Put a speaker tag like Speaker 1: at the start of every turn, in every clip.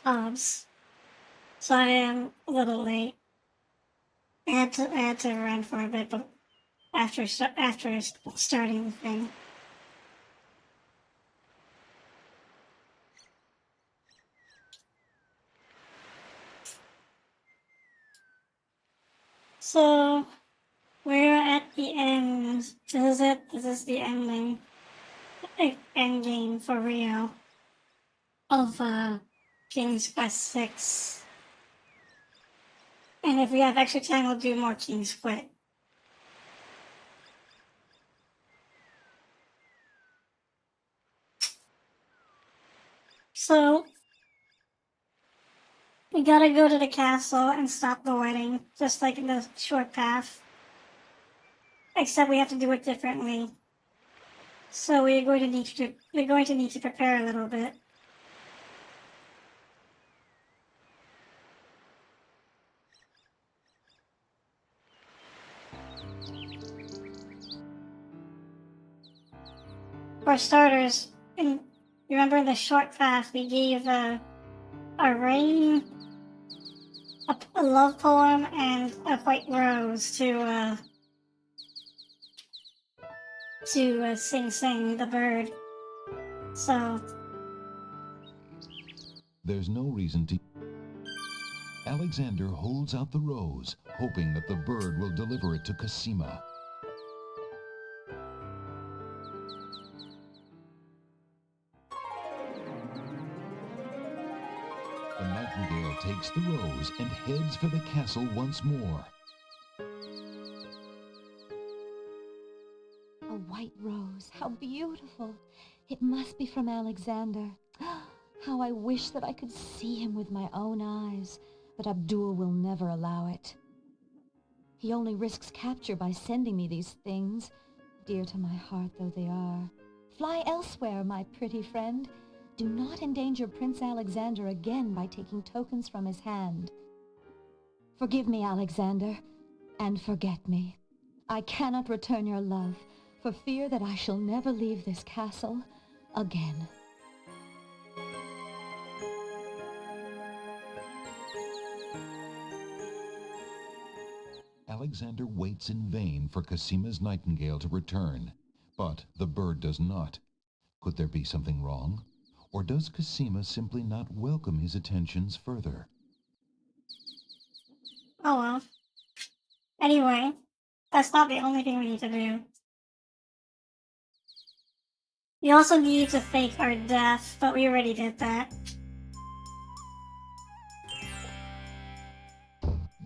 Speaker 1: pubs, so I am a little late. I had to run for a bit, but after starting the thing. So we're at the end. This is it. This is the end game for Rio of King's Quest 6. And if we have extra time, we'll do more King's Quest. So we gotta go to the castle and stop the wedding, just like in the short path. Except we have to do it differently. So we're going to need to prepare a little bit. For starters, you remember in the short path we gave a ring, a love poem, and a white rose to Sing Sing the bird. So
Speaker 2: There's no reason to... Alexander holds out the rose, hoping that the bird will deliver it to Cosima. The nightingale takes the rose and heads for the castle once more.
Speaker 3: A white rose, how beautiful. It must be from Alexander. How I wish that I could see him with my own eyes, but Abdul will never allow it. He only risks capture by sending me these things, dear to my heart though they are. Fly elsewhere, my pretty friend. Do not endanger Prince Alexander again by taking tokens from his hand. Forgive me, Alexander, and forget me. I cannot return your love, for fear that I shall never leave this castle again.
Speaker 2: Alexander waits in vain for Cosima's nightingale to return, but the bird does not. Could there be something wrong? Or does Cosima simply not welcome his attentions further?
Speaker 1: oh well. Anyway, that's not the only thing we need to do. We also need to fake our death, but we already did that.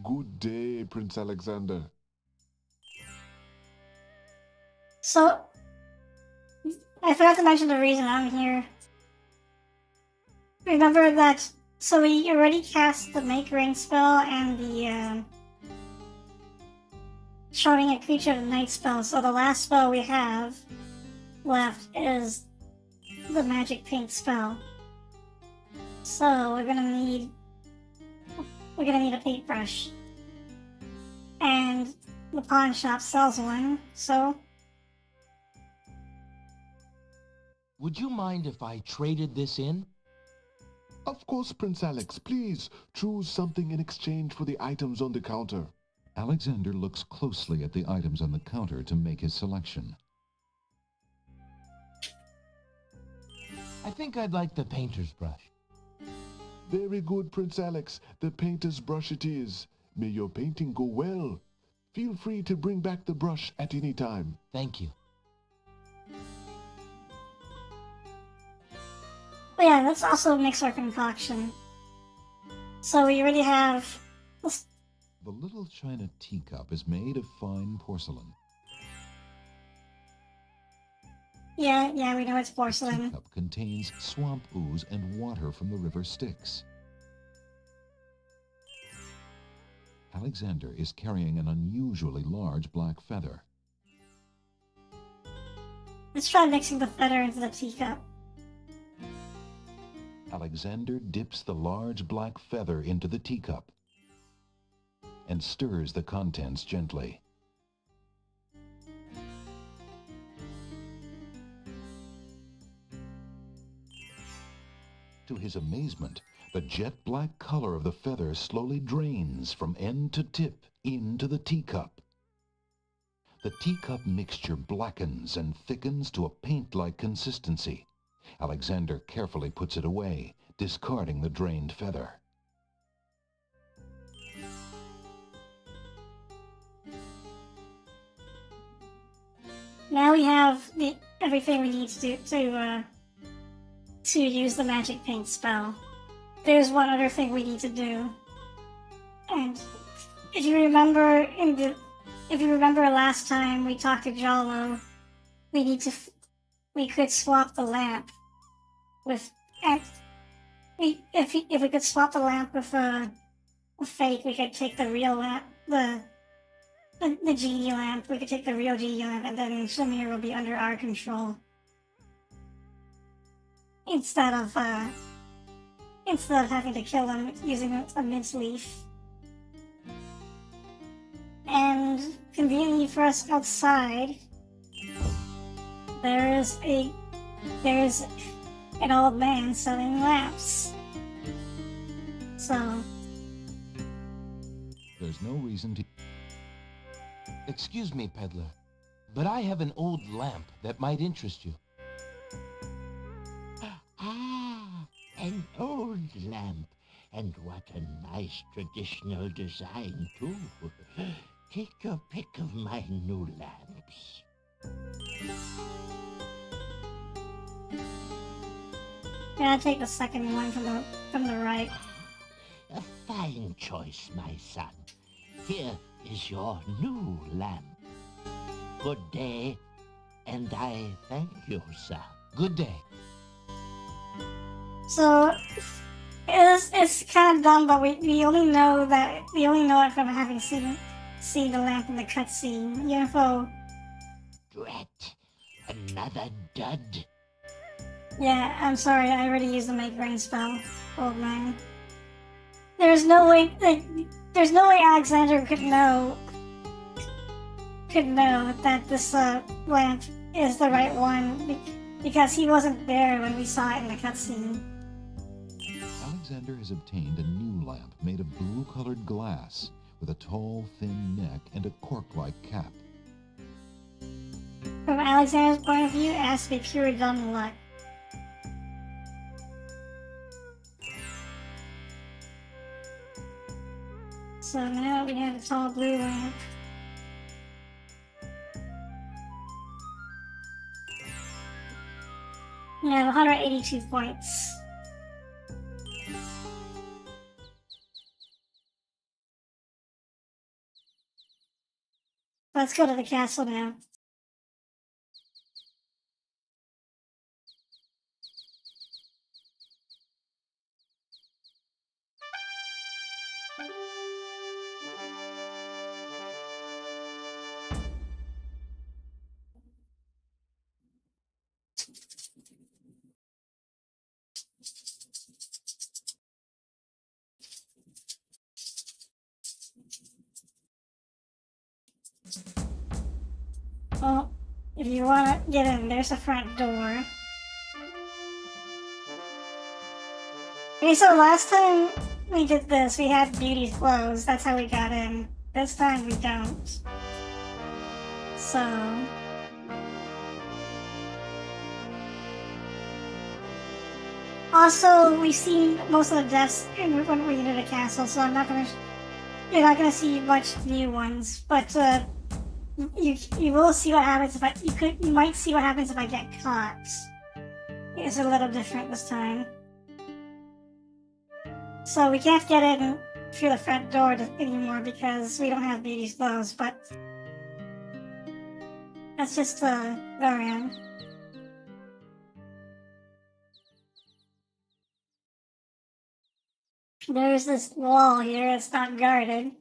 Speaker 4: Good day, Prince Alexander.
Speaker 1: So, I forgot to mention the reason I'm here. Remember that, so we already cast the Make Rain spell and the, showing a creature of the night spell, so the last spell we have left is the Magic Paint spell. So we're gonna need a paintbrush. And the pawn shop sells one, so...
Speaker 5: Would you mind if I traded this in?
Speaker 4: Of course, Prince Alex. Please choose something in exchange for the items on the counter.
Speaker 2: Alexander looks closely at the items on the counter to make his selection.
Speaker 5: I think I'd like the painter's brush.
Speaker 4: Very good, Prince Alex. The painter's brush it is. May your painting go well. Feel free to bring back the brush at any time.
Speaker 5: Thank you.
Speaker 1: But yeah, let's also mix our concoction. So we already have...
Speaker 2: The little china teacup is made of fine porcelain.
Speaker 1: Yeah, we know it's
Speaker 2: The
Speaker 1: porcelain.
Speaker 2: teacup contains swamp ooze and water from the river Styx. Alexander is carrying an unusually large black feather.
Speaker 1: Let's try mixing the feather into the teacup.
Speaker 2: Alexander dips the large black feather into the teacup and stirs the contents gently. To his amazement, the jet-black color of the feather slowly drains from end to tip into the teacup. The teacup mixture blackens and thickens to a paint-like consistency. Alexander carefully puts it away, discarding the drained feather.
Speaker 1: Now we have everything we need to do to use the magic paint spell. There's one other thing we need to do, and if you remember last time we talked to Jalo, we could swap the lamp with if we could swap the lamp with a fake, we could take the real lamp, the genie lamp. We could take the real genie lamp, and then Shamir will be under our control instead of having to kill them using a mince leaf. And conveniently for us outside, there's an old man selling lamps. So
Speaker 2: There's no reason to...
Speaker 5: Excuse me, peddler, but I have an old lamp that might interest you.
Speaker 6: Ah, an old lamp. And what a nice traditional design, too. Take your pick of my new lamps.
Speaker 1: gotta take the second one from the right.
Speaker 6: A fine choice, my son. Here is your new lamp. Good day, and I thank you, sir.
Speaker 5: Good day.
Speaker 1: So it's kind of dumb, but we only know it from having seen the lamp in the cutscene. UFO.
Speaker 6: Drat. Another dud.
Speaker 1: Yeah, I'm sorry. I already used the make rain spell, old man. There's no way Alexander could know that this lamp is the right one because he wasn't there when we saw it in the cutscene.
Speaker 2: Alexander has obtained a new lamp made of blue-colored glass with a tall, thin neck and a cork-like cap.
Speaker 1: From Alexander's point of view, it has to be pure dumb luck. So now we have a tall blue lamp. We have 182 points. Let's go to the castle now. Well, if you want to get in, there's the front door. Okay, so last time we did this, we had beauty clothes. That's how we got in. This time we don't. So... Also, we've seen most of the deaths when we enter the castle, so you're not gonna see much new ones. But you will see what happens if you might see what happens if I get caught. It's a little different this time. So we can't get in through the front door anymore because we don't have beauty's clothes, but let's just go around. There's this wall here, it's not guarded,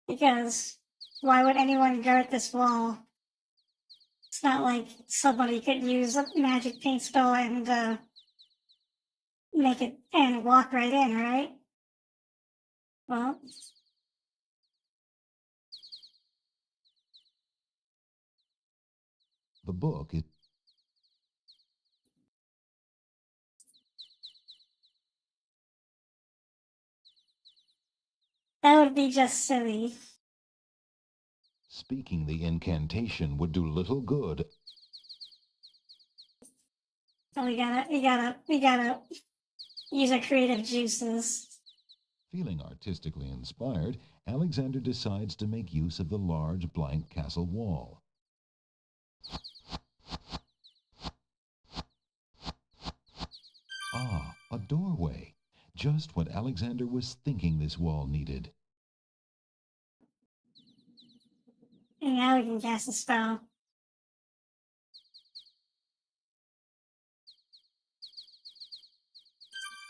Speaker 1: because why would anyone guard this wall? It's not like somebody could use a magic paint spell and make it and walk right in, right? Well,
Speaker 2: The book is...
Speaker 1: That would be just silly.
Speaker 2: Speaking the incantation would do little good.
Speaker 1: So we gotta use our creative juices.
Speaker 2: Feeling artistically inspired, Alexander decides to make use of the large blank castle wall. Ah, a doorway. Just what Alexander was thinking this wall needed.
Speaker 1: And now we can cast a spell.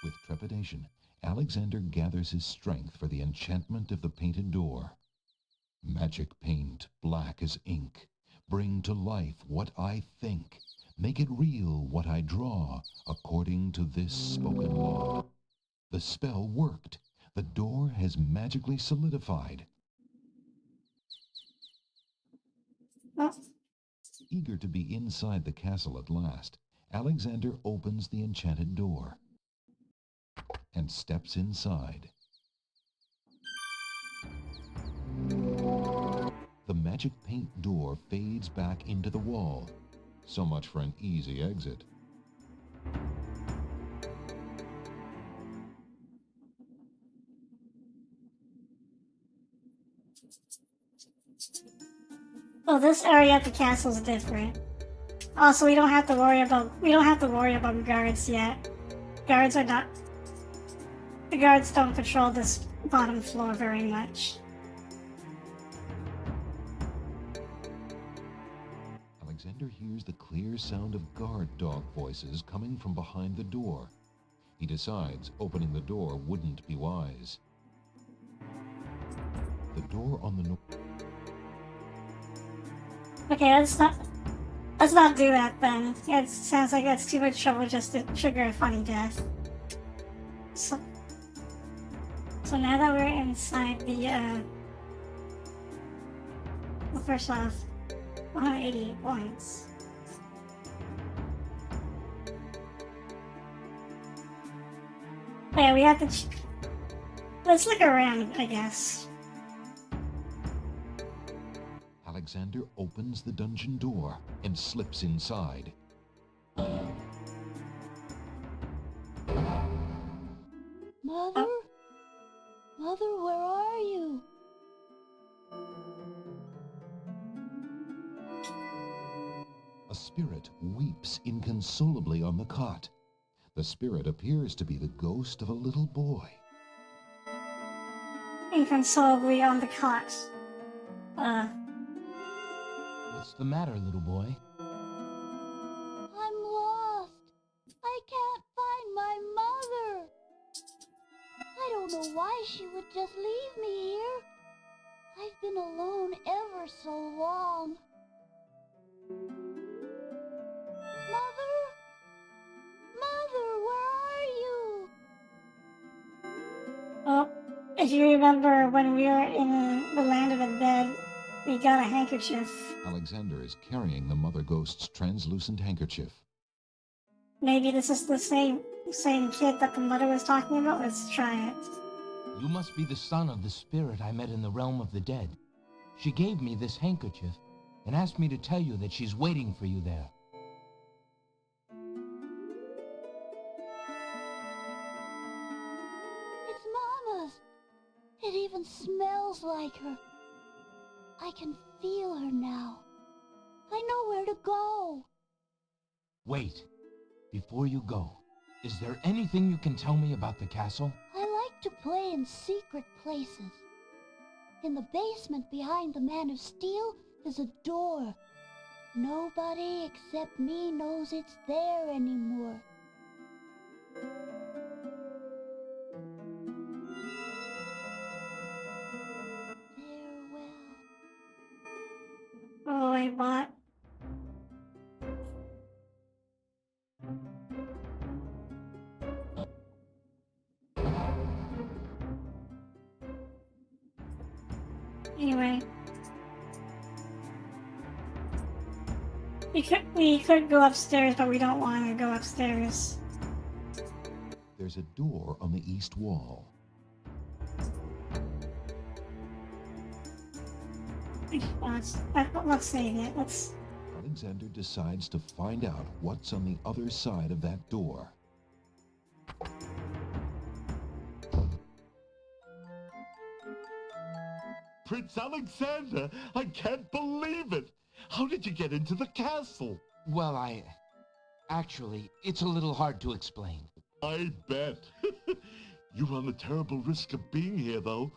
Speaker 2: With trepidation, Alexander gathers his strength for the enchantment of the painted door. Magic paint, black as ink. Bring to life what I think. Make it real what I draw, according to this spoken law. The spell worked. The door has magically solidified.
Speaker 1: Oh,
Speaker 2: Eager to be inside the castle at last, Alexander opens the enchanted door and steps inside. The magic paint door fades back into the wall. So much for an easy exit.
Speaker 1: well, this area at the castle is different. Also, we don't have to worry about guards yet. The guards don't patrol this bottom floor very much.
Speaker 2: Alexander hears the clear sound of guard dog voices coming from behind the door. He decides opening the door wouldn't be wise. The door on the north.
Speaker 1: Okay, let's not do that then. It sounds like that's too much trouble just to trigger a funny death. So now that we're inside well, first off, 188 points. Yeah, we have to. Let's look around, I guess.
Speaker 2: Alexander opens the dungeon door and slips inside.
Speaker 3: Mother? Mother, where are you?
Speaker 2: A spirit weeps inconsolably on the cot. The spirit appears to be the ghost of a little boy.
Speaker 1: Inconsolably on the cot.
Speaker 5: What's the matter, little boy?
Speaker 3: I'm lost. I can't find my mother. I don't know why she would just leave me here. I've been alone ever so long. Mother? Mother, where are you?
Speaker 1: Well, if you remember when we were in the land of the dead, we got a handkerchief.
Speaker 2: Alexander is carrying the mother ghost's translucent handkerchief.
Speaker 1: Maybe this is the same kid that the mother was talking about. Let's try it.
Speaker 5: You must be the son of the spirit I met in the realm of the dead. She gave me this handkerchief and asked me to tell you that she's waiting for you there.
Speaker 3: It's Mama's. It even smells like her. I can feel her now. I know where to go.
Speaker 5: Wait, before you go, is there anything you can tell me about the castle?
Speaker 3: I like to play in secret places. In the basement behind the Man of Steel is a door. Nobody except me knows it's there anymore. Farewell.
Speaker 1: Oh, wait, what? Anyway. We could go upstairs, but we don't want to go upstairs.
Speaker 2: There's a door on the east wall.
Speaker 1: Let's save it. Let's.
Speaker 2: Alexander decides to find out what's on the other side of that door.
Speaker 4: Prince Alexander, I can't believe it. How did you get into the castle?
Speaker 5: Well, actually, it's a little hard to explain.
Speaker 4: I bet. You run a terrible risk of being here, though.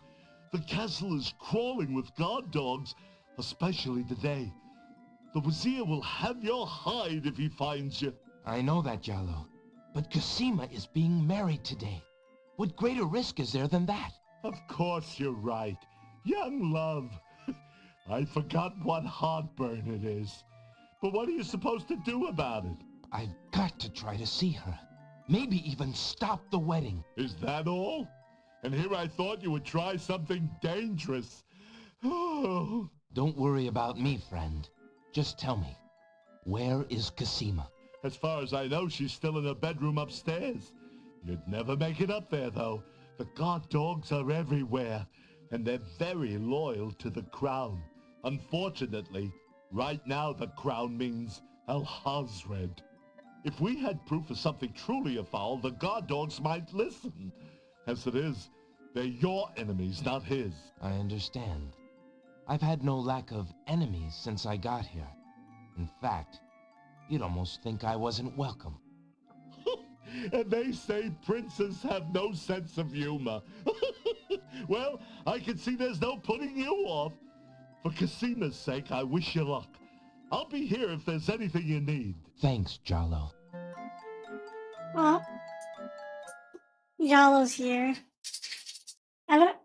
Speaker 4: The castle is crawling with guard dogs, especially today. The Wazir will have your hide if he finds you.
Speaker 5: I know that, Jallo. But Cosima is being married today. What greater risk is there than that?
Speaker 4: Of course you're right. Young love. I forgot what heartburn it is. But what are you supposed to do about it?
Speaker 5: I've got to try to see her. Maybe even stop the wedding.
Speaker 4: Is that all? And here I thought you would try something dangerous. Oh.
Speaker 5: Don't worry about me, friend. Just tell me, where is Cosima?
Speaker 4: As far as I know, she's still in her bedroom upstairs. You'd never make it up there, though. The guard dogs are everywhere, and they're very loyal to the crown. Unfortunately, right now the crown means Al-Hazred. If we had proof of something truly afoul, the guard dogs might listen. As it is, they're your enemies, not his.
Speaker 5: I understand. I've had no lack of enemies since I got here. In fact, you'd almost think I wasn't welcome.
Speaker 4: And they say princes have no sense of humor. Well, I can see there's no putting you off. For Cosima's sake, I wish you luck. I'll be here if there's anything you need.
Speaker 5: Thanks, Jallo.
Speaker 1: Well, Yalo's here. I don't.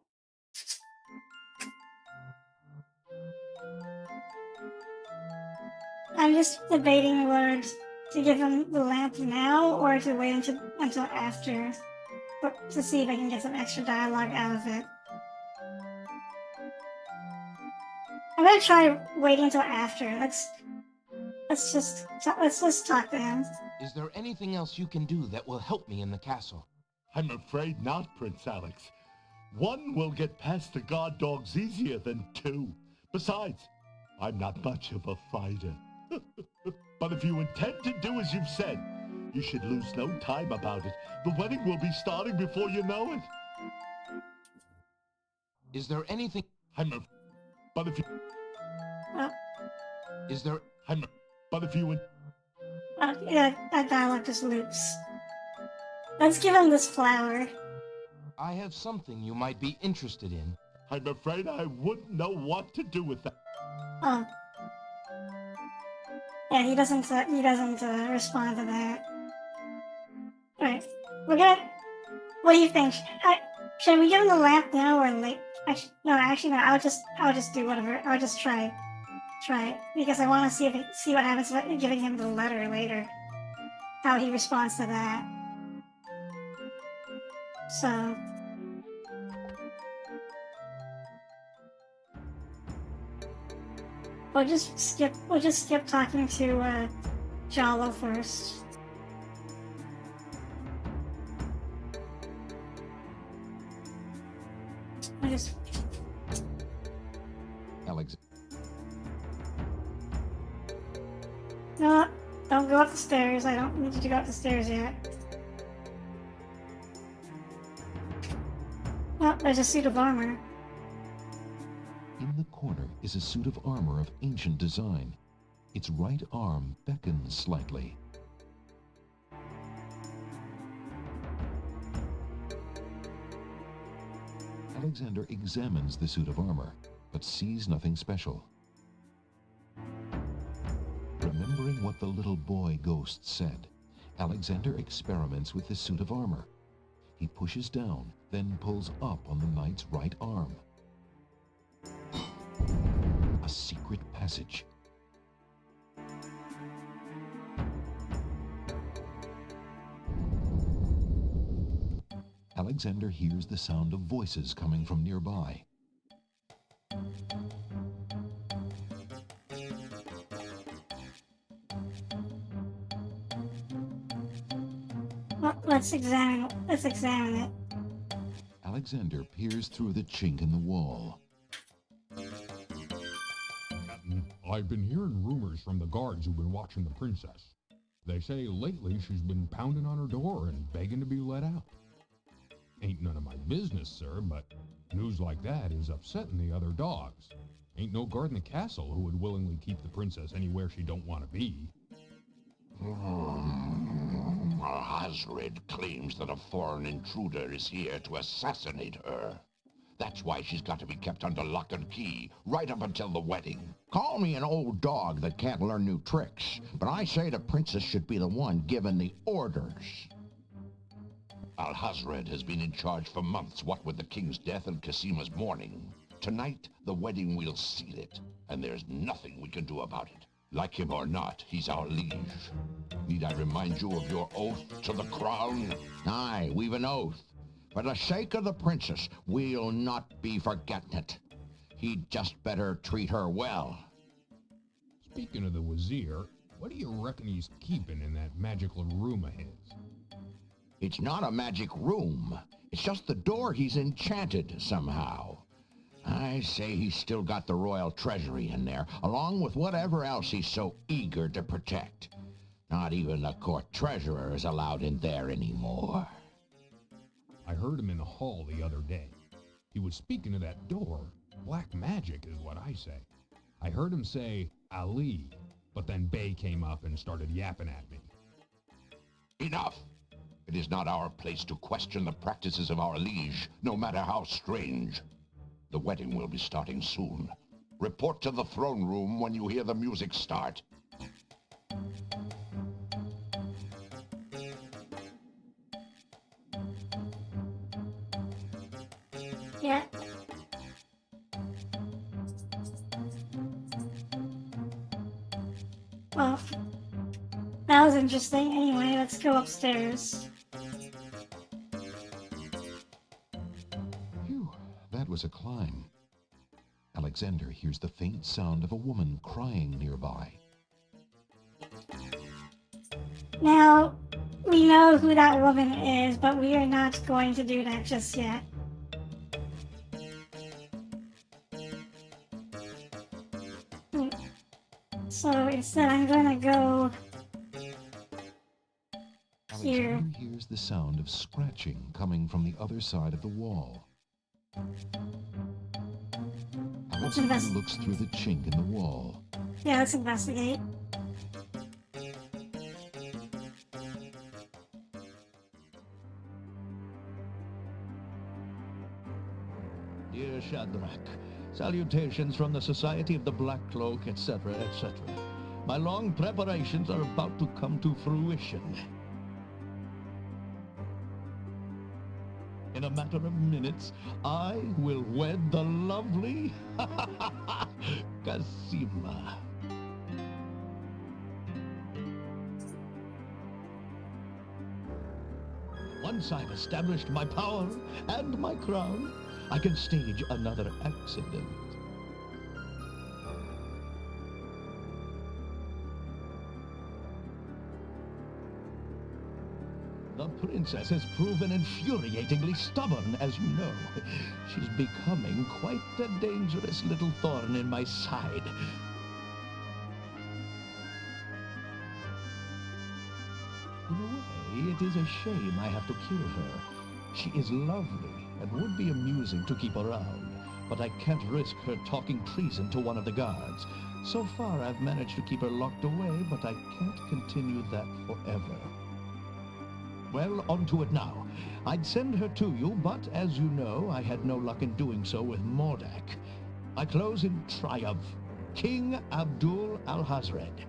Speaker 1: I'm just debating whether to give him the lamp now or to wait until after, to see if I can get some extra dialogue out of it. I'm gonna try waiting until after. Let's just talk to him.
Speaker 5: Is there anything else you can do that will help me in the castle?
Speaker 4: I'm afraid not, Prince Alex. One will get past the guard dogs easier than two. Besides, I'm not much of a fighter. But if you intend to do as you've said, you should lose no time about it. The wedding will be starting before you know it.
Speaker 5: Is there anything...
Speaker 4: But if you...
Speaker 5: Is there...
Speaker 4: But if you...
Speaker 1: Yeah, that dialogue just loops. Let's give him this flower.
Speaker 5: I have something you might be interested in.
Speaker 4: I'm afraid I wouldn't know what to do with that.
Speaker 1: Oh. Yeah, he doesn't respond to that. Alright, we're gonna... What do you think? Should we give him the lamp now or late? No, I'll just do whatever. I'll just try it because I want to see what happens by giving him the letter later. How he responds to that. So. We'll just skip talking to Jallo first.
Speaker 2: Alex.
Speaker 1: No, don't go up the stairs. I don't need you to go up the stairs yet. Oh, there's a suit of armor.
Speaker 2: In the corner is a suit of armor of ancient design. Its right arm beckons slightly. Alexander examines the suit of armor, but sees nothing special. Remembering what the little boy ghost said, Alexander experiments with the suit of armor. He pushes down, then pulls up on the knight's right arm. A secret passage. Alexander hears the sound of voices coming from nearby.
Speaker 1: Well, let's examine it.
Speaker 2: Alexander peers through the chink in the wall.
Speaker 7: I've been hearing rumors from the guards who've been watching the princess. They say lately she's been pounding on her door and begging to be let out. Ain't none of my business, sir, but news like that is upsetting the other dogs. Ain't no guard in the castle who would willingly keep the princess anywhere she don't want to be.
Speaker 6: Hasred claims that a foreign intruder is here to assassinate her. That's why she's got to be kept under lock and key, right up until the wedding.
Speaker 8: Call me an old dog that can't learn new tricks, but I say the princess should be the one given the orders.
Speaker 6: Alhazred has been in charge for months, what with the king's death and Casima's mourning. Tonight, the wedding will seal it, and there's nothing we can do about it. Like him or not, he's our liege. Need I remind you of your oath to the crown?
Speaker 8: Aye, we've an oath. For the sake of the princess, we'll not be forgetting it. He'd just better treat her well.
Speaker 7: Speaking of the Wazir, what do you reckon he's keeping in that magical room of his?
Speaker 8: It's not a magic room. It's just the door he's enchanted somehow. I say he's still got the royal treasury in there, along with whatever else he's so eager to protect. Not even the court treasurer is allowed in there anymore.
Speaker 7: I heard him in the hall the other day. He was speaking of that door. Black magic is what I say. I heard him say, Ali, but then Bey came up and started yapping at me.
Speaker 6: Enough! It is not our place to question the practices of our liege, no matter how strange. The wedding will be starting soon. Report to the throne room when you hear the music start.
Speaker 1: Yeah. Well, that was interesting. Anyway, let's go upstairs.
Speaker 2: Phew, that was a climb. Alexander hears the faint sound of a woman crying nearby.
Speaker 1: Now, we know who that woman is, but we are not going to do that just yet. So instead, I'm gonna go here.
Speaker 2: Alexander hears the sound of scratching coming from the other side of the wall. Alexander looks through the chink in the wall.
Speaker 1: Yeah, let's investigate.
Speaker 9: Dear Shadrach, salutations from the Society of the Black Cloak, etc., etc. My long preparations are about to come to fruition. In a matter of minutes, I will wed the lovely Casima. Once I've established my power and my crown, I can stage another accident. The princess has proven infuriatingly stubborn, as you know. She's becoming quite a dangerous little thorn in my side. In a way, it is a shame I have to kill her. She is lovely and would be amusing to keep around, but I can't risk her talking treason to one of the guards. So far, I've managed to keep her locked away, but I can't continue that forever. Well, on to it now. I'd send her to you, but as you know, I had no luck in doing so with Mordak. I close in triumph. King Abdul Alhazred.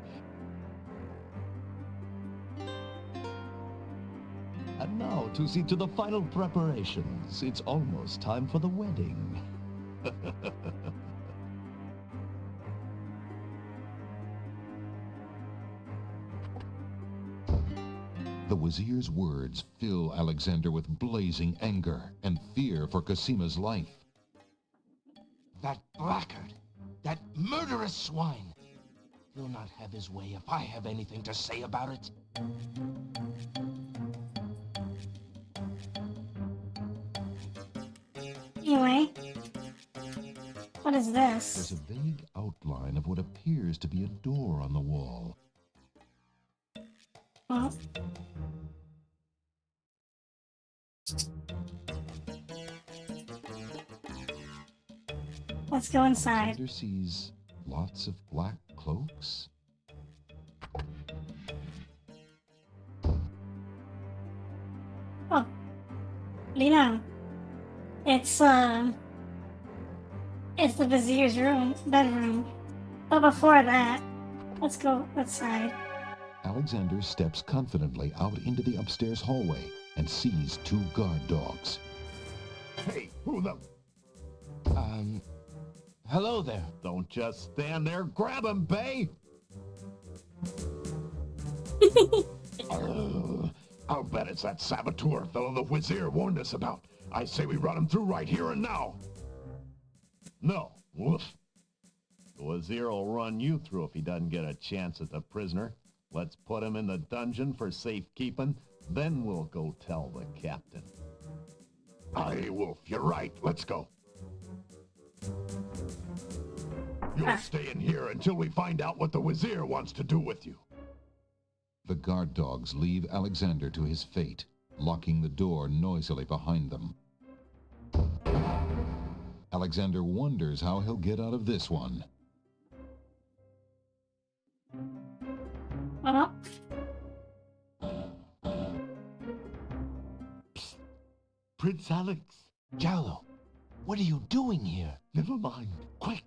Speaker 9: And now to see to the final preparations. It's almost time for the wedding.
Speaker 2: The Wazir's words fill Alexander with blazing anger and fear for Casima's life.
Speaker 5: That blackguard! That murderous swine! He'll not have his way if I have anything to say about it.
Speaker 1: Anyway, what is
Speaker 2: There's
Speaker 1: this?
Speaker 2: a vague outline of what what appears to be a door on the wall.
Speaker 1: Well, let's go inside.
Speaker 2: Alexander sees lots of black cloaks.
Speaker 1: Oh, you know, it's the vizier's bedroom. But before that, let's go outside.
Speaker 2: Alexander steps confidently out into the upstairs hallway and sees 2 guard dogs.
Speaker 4: Hey, who the...
Speaker 5: Hello there.
Speaker 4: Don't just stand there. Grab him, Bay. I'll bet it's that saboteur fellow the Vizier warned us about. I say we run him through right here and now. No. Woof. The Vizier will run you through if he doesn't get a chance at the prisoner. Let's put him in the dungeon for safekeeping, then we'll go tell the captain. Aye, Wolf, you're right. Let's go. You'll stay in here until we find out what the Vizier wants to do with you.
Speaker 2: The guard dogs leave Alexander to his fate, locking the door noisily behind them. Alexander wonders how he'll get out of this one.
Speaker 1: Oh,
Speaker 4: Prince Alex.
Speaker 5: Jallo, what are you doing here?
Speaker 4: Never mind. Quick,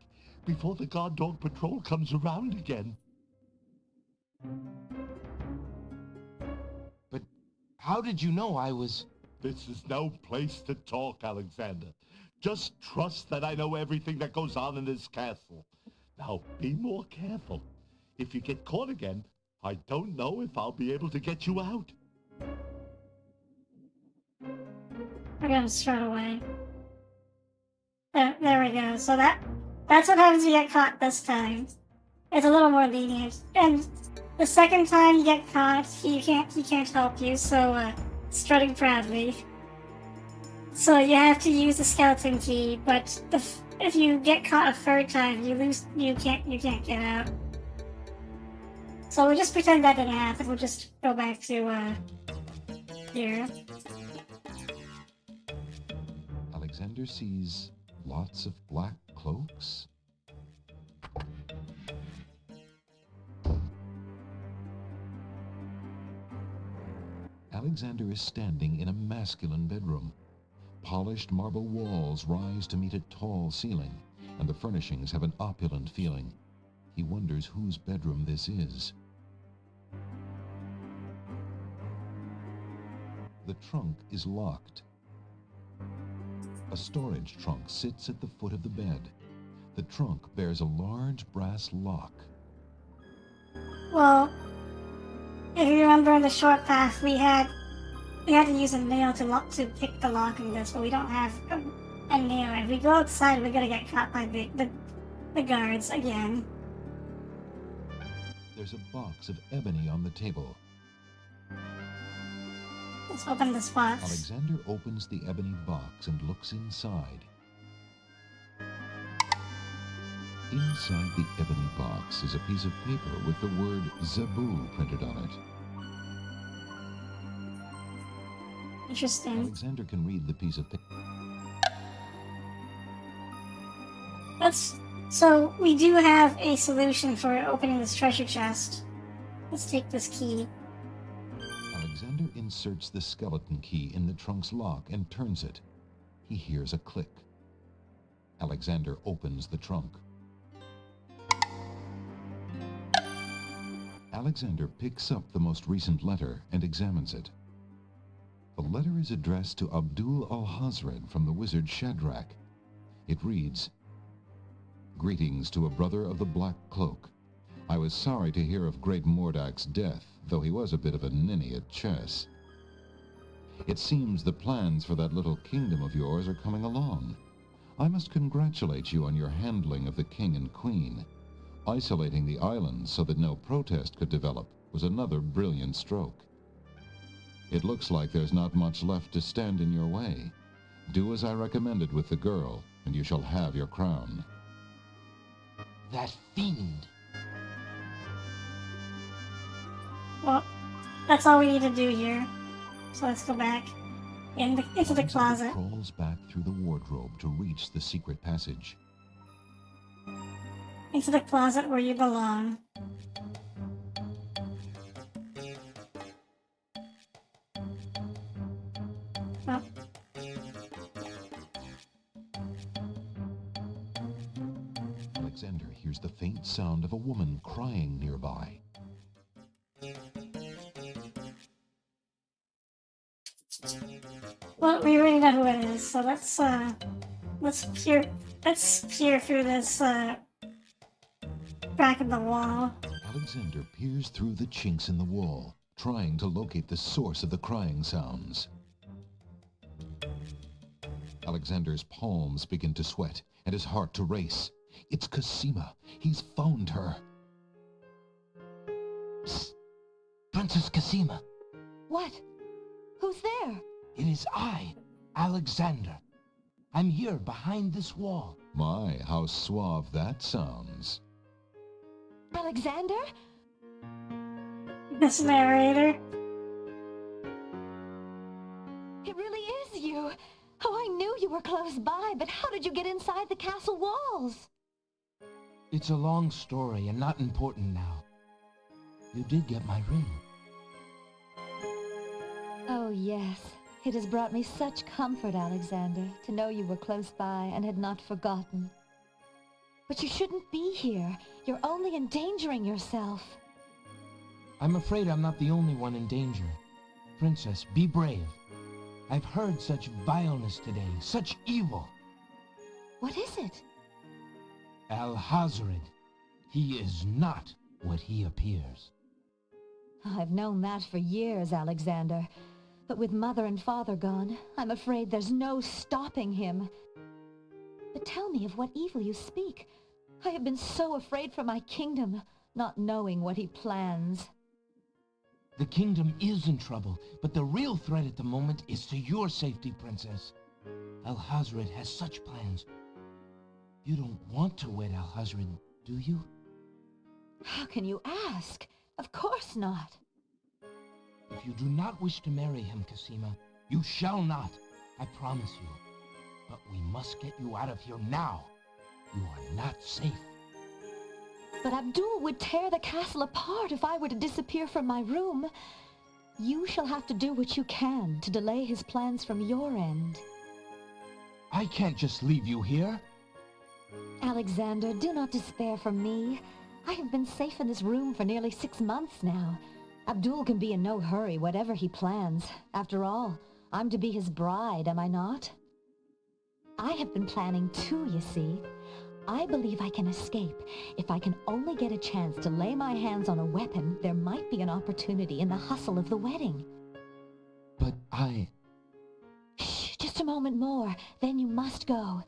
Speaker 4: before the guard dog patrol comes around again.
Speaker 5: But how did you know I was...
Speaker 4: This is no place to talk, Alexander. Just trust that I know everything that goes on in this castle. Now, be more careful. If you get caught again, I don't know if I'll be able to get you out.
Speaker 1: I got him straight away. There we go. So that's what happens if you get caught this time. It's a little more lenient. And the second time you get caught, he can't help you, so strutting proudly. So you have to use the skeleton key, but if you get caught a third time, you can't get out. So we'll just pretend that didn't happen. We'll just go back to here.
Speaker 2: Alexander sees lots of black cloaks. Alexander is standing in a masculine bedroom. Polished marble walls rise to meet a tall ceiling, and the furnishings have an opulent feeling. He wonders whose bedroom this is. The trunk is locked. A storage trunk sits at the foot of the bed. The trunk bears a large brass lock.
Speaker 1: Well, if you remember in the short path, we had to use a nail to pick the lock in this, but we don't have a nail. If we go outside, we're gonna get caught by the guards again.
Speaker 2: There's a box of ebony on the table.
Speaker 1: Let's open this box.
Speaker 2: Alexander opens the ebony box and looks inside. Inside the ebony box is a piece of paper with the word Zabu printed on it.
Speaker 1: Interesting.
Speaker 2: Alexander can read the piece of paper.
Speaker 1: So we do have a solution for opening this treasure chest. Let's take this key.
Speaker 2: Alexander inserts the skeleton key in the trunk's lock and turns it. He hears a click. Alexander opens the trunk. Alexander picks up the most recent letter and examines it. The letter is addressed to Abdul al-Hazred from the wizard Shadrach. It reads, "Greetings to a brother of the Black Cloak. I was sorry to hear of great Mordak's death, though he was a bit of a ninny at chess. It seems the plans for that little kingdom of yours are coming along. I must congratulate you on your handling of the king and queen. Isolating the islands so that no protest could develop was another brilliant stroke. It looks like there's not much left to stand in your way. Do as I recommended with the girl, and you shall have your crown."
Speaker 5: That fiend.
Speaker 1: Well, that's all we need to do here. So let's go back into the
Speaker 2: Alexander
Speaker 1: closet.
Speaker 2: crawls back through the wardrobe to reach the secret passage.
Speaker 1: Into the closet where you belong. Oh,
Speaker 2: Alexander hears the faint sound of a woman crying nearby.
Speaker 1: well, we already know who it is, so let's peer through this crack in the wall.
Speaker 2: Alexander peers through the chinks in the wall, trying to locate the source of the crying sounds. Alexander's palms begin to sweat and his heart to race. It's Cosima. He's found her.
Speaker 5: Psst. Princess Cosima.
Speaker 3: What? Who's there?
Speaker 5: It is I, Alexander. I'm here behind this wall.
Speaker 2: My, how suave that sounds.
Speaker 3: Alexander?
Speaker 1: This narrator.
Speaker 3: It really is you. Oh, I knew you were close by, but how did you get inside the castle walls?
Speaker 5: It's a long story and not important now. You did get my ring.
Speaker 3: Oh, yes. It has brought me such comfort, Alexander, to know you were close by and had not forgotten. But you shouldn't be here. You're only endangering yourself.
Speaker 5: I'm afraid I'm not the only one in danger. Princess, be brave. I've heard such vileness today, such evil.
Speaker 3: What is it?
Speaker 5: Alhazred. He is not what he appears.
Speaker 3: I've known that for years, Alexander. But with Mother and Father gone, I'm afraid there's no stopping him. But tell me of what evil you speak. I have been so afraid for my kingdom, not knowing what he plans.
Speaker 5: The kingdom is in trouble, but the real threat at the moment is to your safety, Princess. Alhazred has such plans. You don't want to wed Alhazred, do you?
Speaker 3: How can you ask? Of course not.
Speaker 5: If you do not wish to marry him, Cosima, you shall not. I promise you. But we must get you out of here now. You are not safe.
Speaker 3: But Abdul would tear the castle apart if I were to disappear from my room. You shall have to do what you can to delay his plans from your end.
Speaker 5: I can't just leave you here.
Speaker 3: Alexander, do not despair for me. I have been safe in this room for nearly 6 months now. Abdul can be in no hurry, whatever he plans. After all, I'm to be his bride, am I not? I have been planning too, you see. I believe I can escape. If I can only get a chance to lay my hands on a weapon, there might be an opportunity in the hustle of the wedding.
Speaker 5: But
Speaker 3: Shh, just a moment more, then you must go.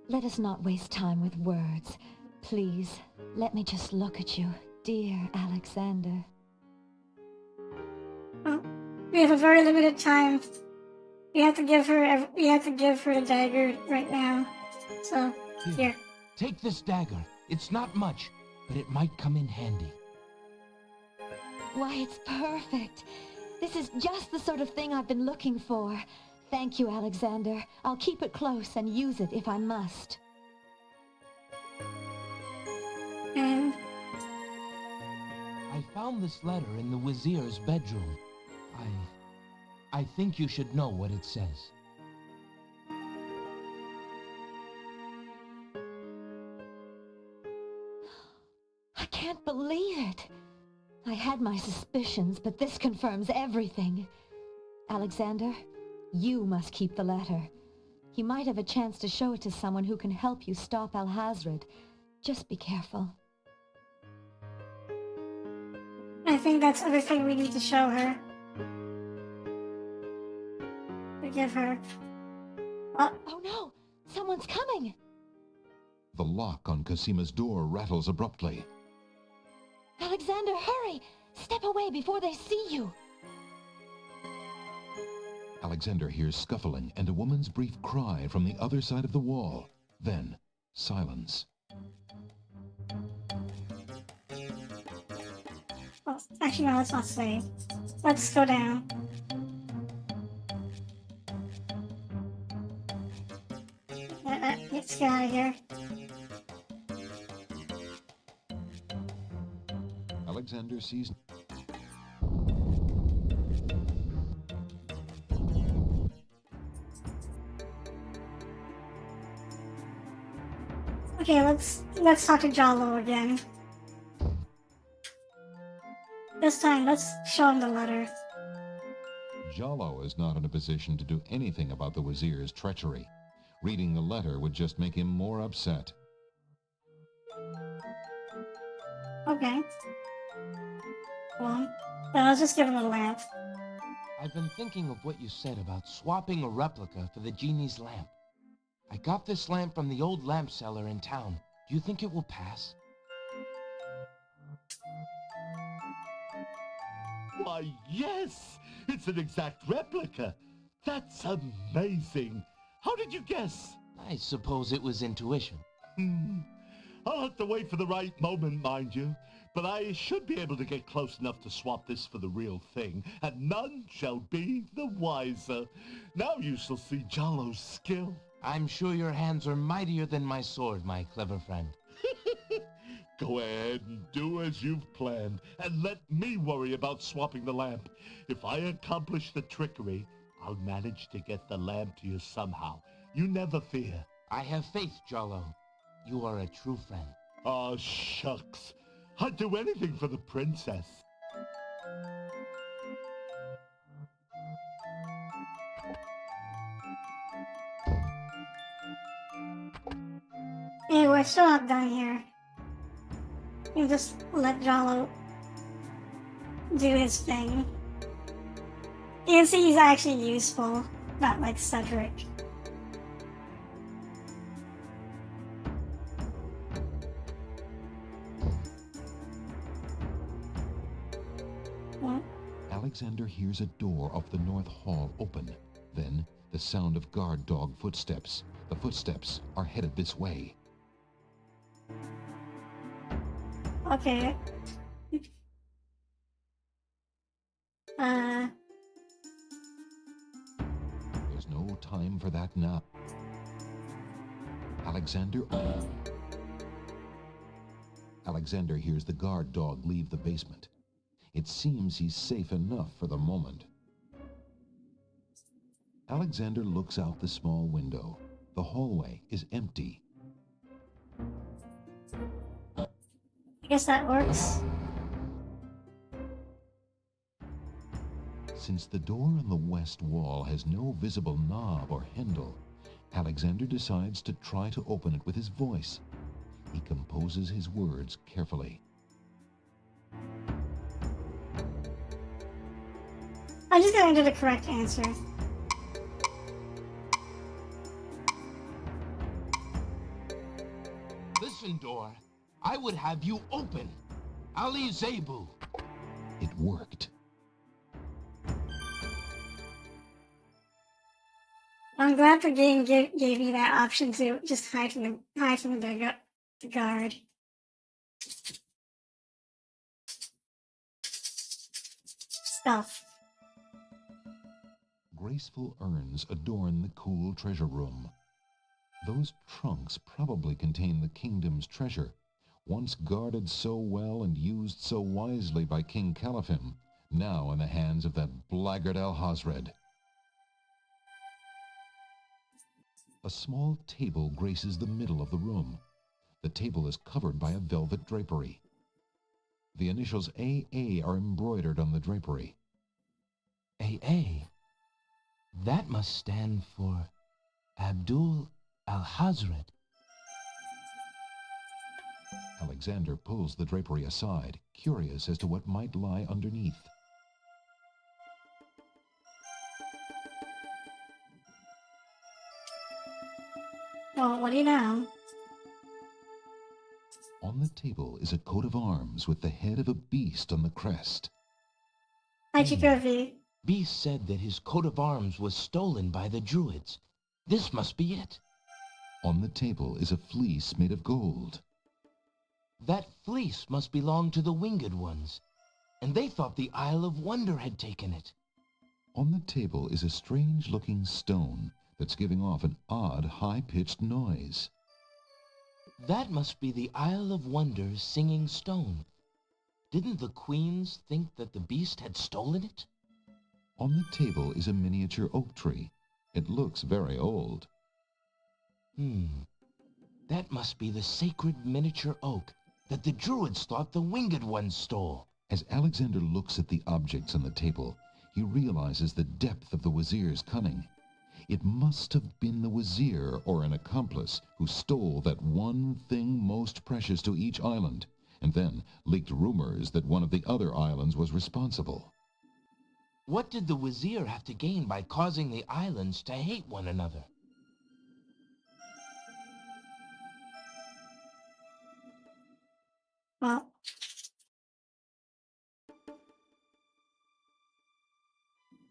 Speaker 3: Let us not waste time with words. Please, let me just look at you, dear Alexander.
Speaker 1: Well, we have a very limited time. We have to give her the dagger right now. So, here.
Speaker 5: Take this dagger. It's not much, but it might come in handy.
Speaker 3: Why, it's perfect. This is just the sort of thing I've been looking for. Thank you, Alexander. I'll keep it close and use it if I must.
Speaker 1: And
Speaker 5: I found this letter in the Wazir's bedroom. I think you should know what it says.
Speaker 3: I can't believe it. I had my suspicions, but this confirms everything. Alexander, you must keep the letter. He might have a chance to show it to someone who can help you stop Alhazred. Just be careful.
Speaker 1: I think that's everything we need to show her. We give her.
Speaker 3: Oh no! Someone's coming!
Speaker 2: The lock on Cosima's door rattles abruptly.
Speaker 3: Alexander, hurry! Step away before they see you!
Speaker 2: Alexander hears scuffling and a woman's brief cry from the other side of the wall. Then, silence.
Speaker 1: Actually, no, let's not save. Let's go down. Let's get out of here.
Speaker 2: Alexander sees...
Speaker 1: Okay, let's talk to Jalo again. This time, let's show him the letter.
Speaker 2: Jalo is not in a position to do anything about the Wazir's treachery. Reading the letter would just make him more upset.
Speaker 1: Okay. Well, then I'll just give him a lamp.
Speaker 5: I've been thinking of what you said about swapping a replica for the genie's lamp. I got this lamp from the old lamp seller in town. Do you think it will pass?
Speaker 4: Why, yes! It's an exact replica. That's amazing. How did you guess?
Speaker 5: I suppose it was intuition.
Speaker 4: I'll have to wait for the right moment, mind you. But I should be able to get close enough to swap this for the real thing, and none shall be the wiser. Now you shall see Jalo's skill.
Speaker 5: I'm sure your hands are mightier than my sword, my clever friend.
Speaker 4: Go ahead and do as you've planned, and let me worry about swapping the lamp. If I accomplish the trickery, I'll manage to get the lamp to you somehow. You never fear.
Speaker 5: I have faith, Jalo. You are a true friend.
Speaker 4: Aw, shucks. I'd do anything for the princess.
Speaker 1: Hey, we're still not done here. You just let Jalo do his thing. You can see he's actually useful, not like Cedric. What?
Speaker 2: Alexander hears a door off the north hall open. Then, the sound of guard dog footsteps. The footsteps are headed this way.
Speaker 1: Okay.
Speaker 2: There's no time for that now. Alexander hears the guard dog leave the basement. It seems he's safe enough for the moment. Alexander looks out the small window. The hallway is empty.
Speaker 1: I guess that works.
Speaker 2: Since the door on the west wall has no visible knob or handle, Alexander decides to try to open it with his voice. He composes his words carefully.
Speaker 1: I'm just gonna enter the correct answer.
Speaker 5: Listen, door. I would have you open. Ali Zebu.
Speaker 2: It worked.
Speaker 1: I'm glad the game gave me that option to just hide from the guard. Stuff.
Speaker 2: Graceful urns adorn the cool treasure room. Those trunks probably contain the kingdom's treasure, once guarded so well and used so wisely by King Caliphim, now in the hands of that blackguard Alhazred. A small table graces the middle of the room. The table is covered by a velvet drapery. The initials AA are embroidered on the drapery.
Speaker 5: AA? That must stand for Abdul Alhazred.
Speaker 2: Alexander pulls the drapery aside, curious as to what might lie underneath.
Speaker 1: Well, what do you know?
Speaker 2: On the table is a coat of arms with the head of a beast on the crest.
Speaker 1: Hachikovi.
Speaker 5: Beast said that his coat of arms was stolen by the Druids. This must be it.
Speaker 2: On the table is a fleece made of gold.
Speaker 5: That fleece must belong to the Winged Ones. and they thought the Isle of Wonder had taken it.
Speaker 2: On the table is a strange-looking stone that's giving off an odd, high-pitched noise.
Speaker 5: That must be the Isle of Wonder's singing stone. Didn't the queens think that the beast had stolen it?
Speaker 2: On the table is a miniature oak tree. It looks very old.
Speaker 5: That must be the sacred miniature oak that the Druids thought the Winged Ones stole.
Speaker 2: As Alexander looks at the objects on the table, he realizes the depth of the Wazir's cunning. It must have been the Wazir or an accomplice who stole that one thing most precious to each island, and then leaked rumors that one of the other islands was responsible.
Speaker 5: What did the Wazir have to gain by causing the islands to hate one another?
Speaker 1: Well,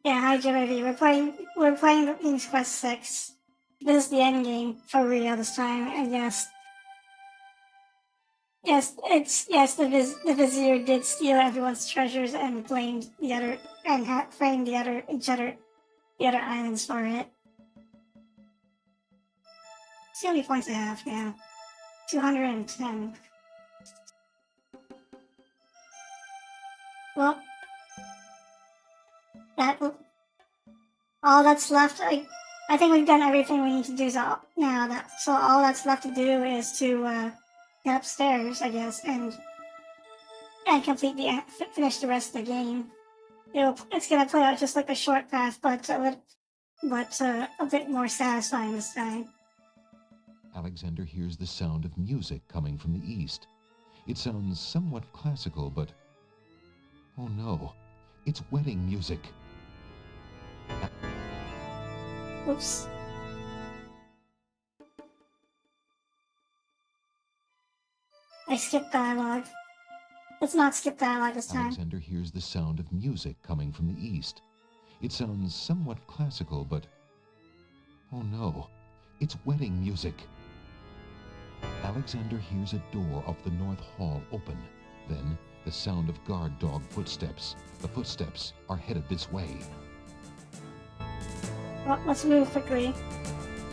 Speaker 1: yeah, hi Jimmy. We're playing the King's Quest 6. This is the end game for real this time, and yes, the Vizier did steal everyone's treasures and blamed the other framed the other islands for it. See how many points I have now. 210. Well, all that's left. I think we've done everything we need to do now. So all that's left to do is to get upstairs, I guess, and finish the rest of the game. It's gonna play out just like a short path, but a bit more satisfying this time.
Speaker 2: Alexander hears the sound of music coming from the east. It sounds somewhat classical, but... oh no, it's wedding music.
Speaker 1: Oops. I skipped dialogue. Let's not skip dialogue this time.
Speaker 2: Alexander hears the sound of music coming from the east. It sounds somewhat classical, but... oh no, it's wedding music. Alexander hears a door off the north hall open. Then, the sound of guard dog footsteps. The footsteps are headed this way.
Speaker 1: Well, let's move quickly.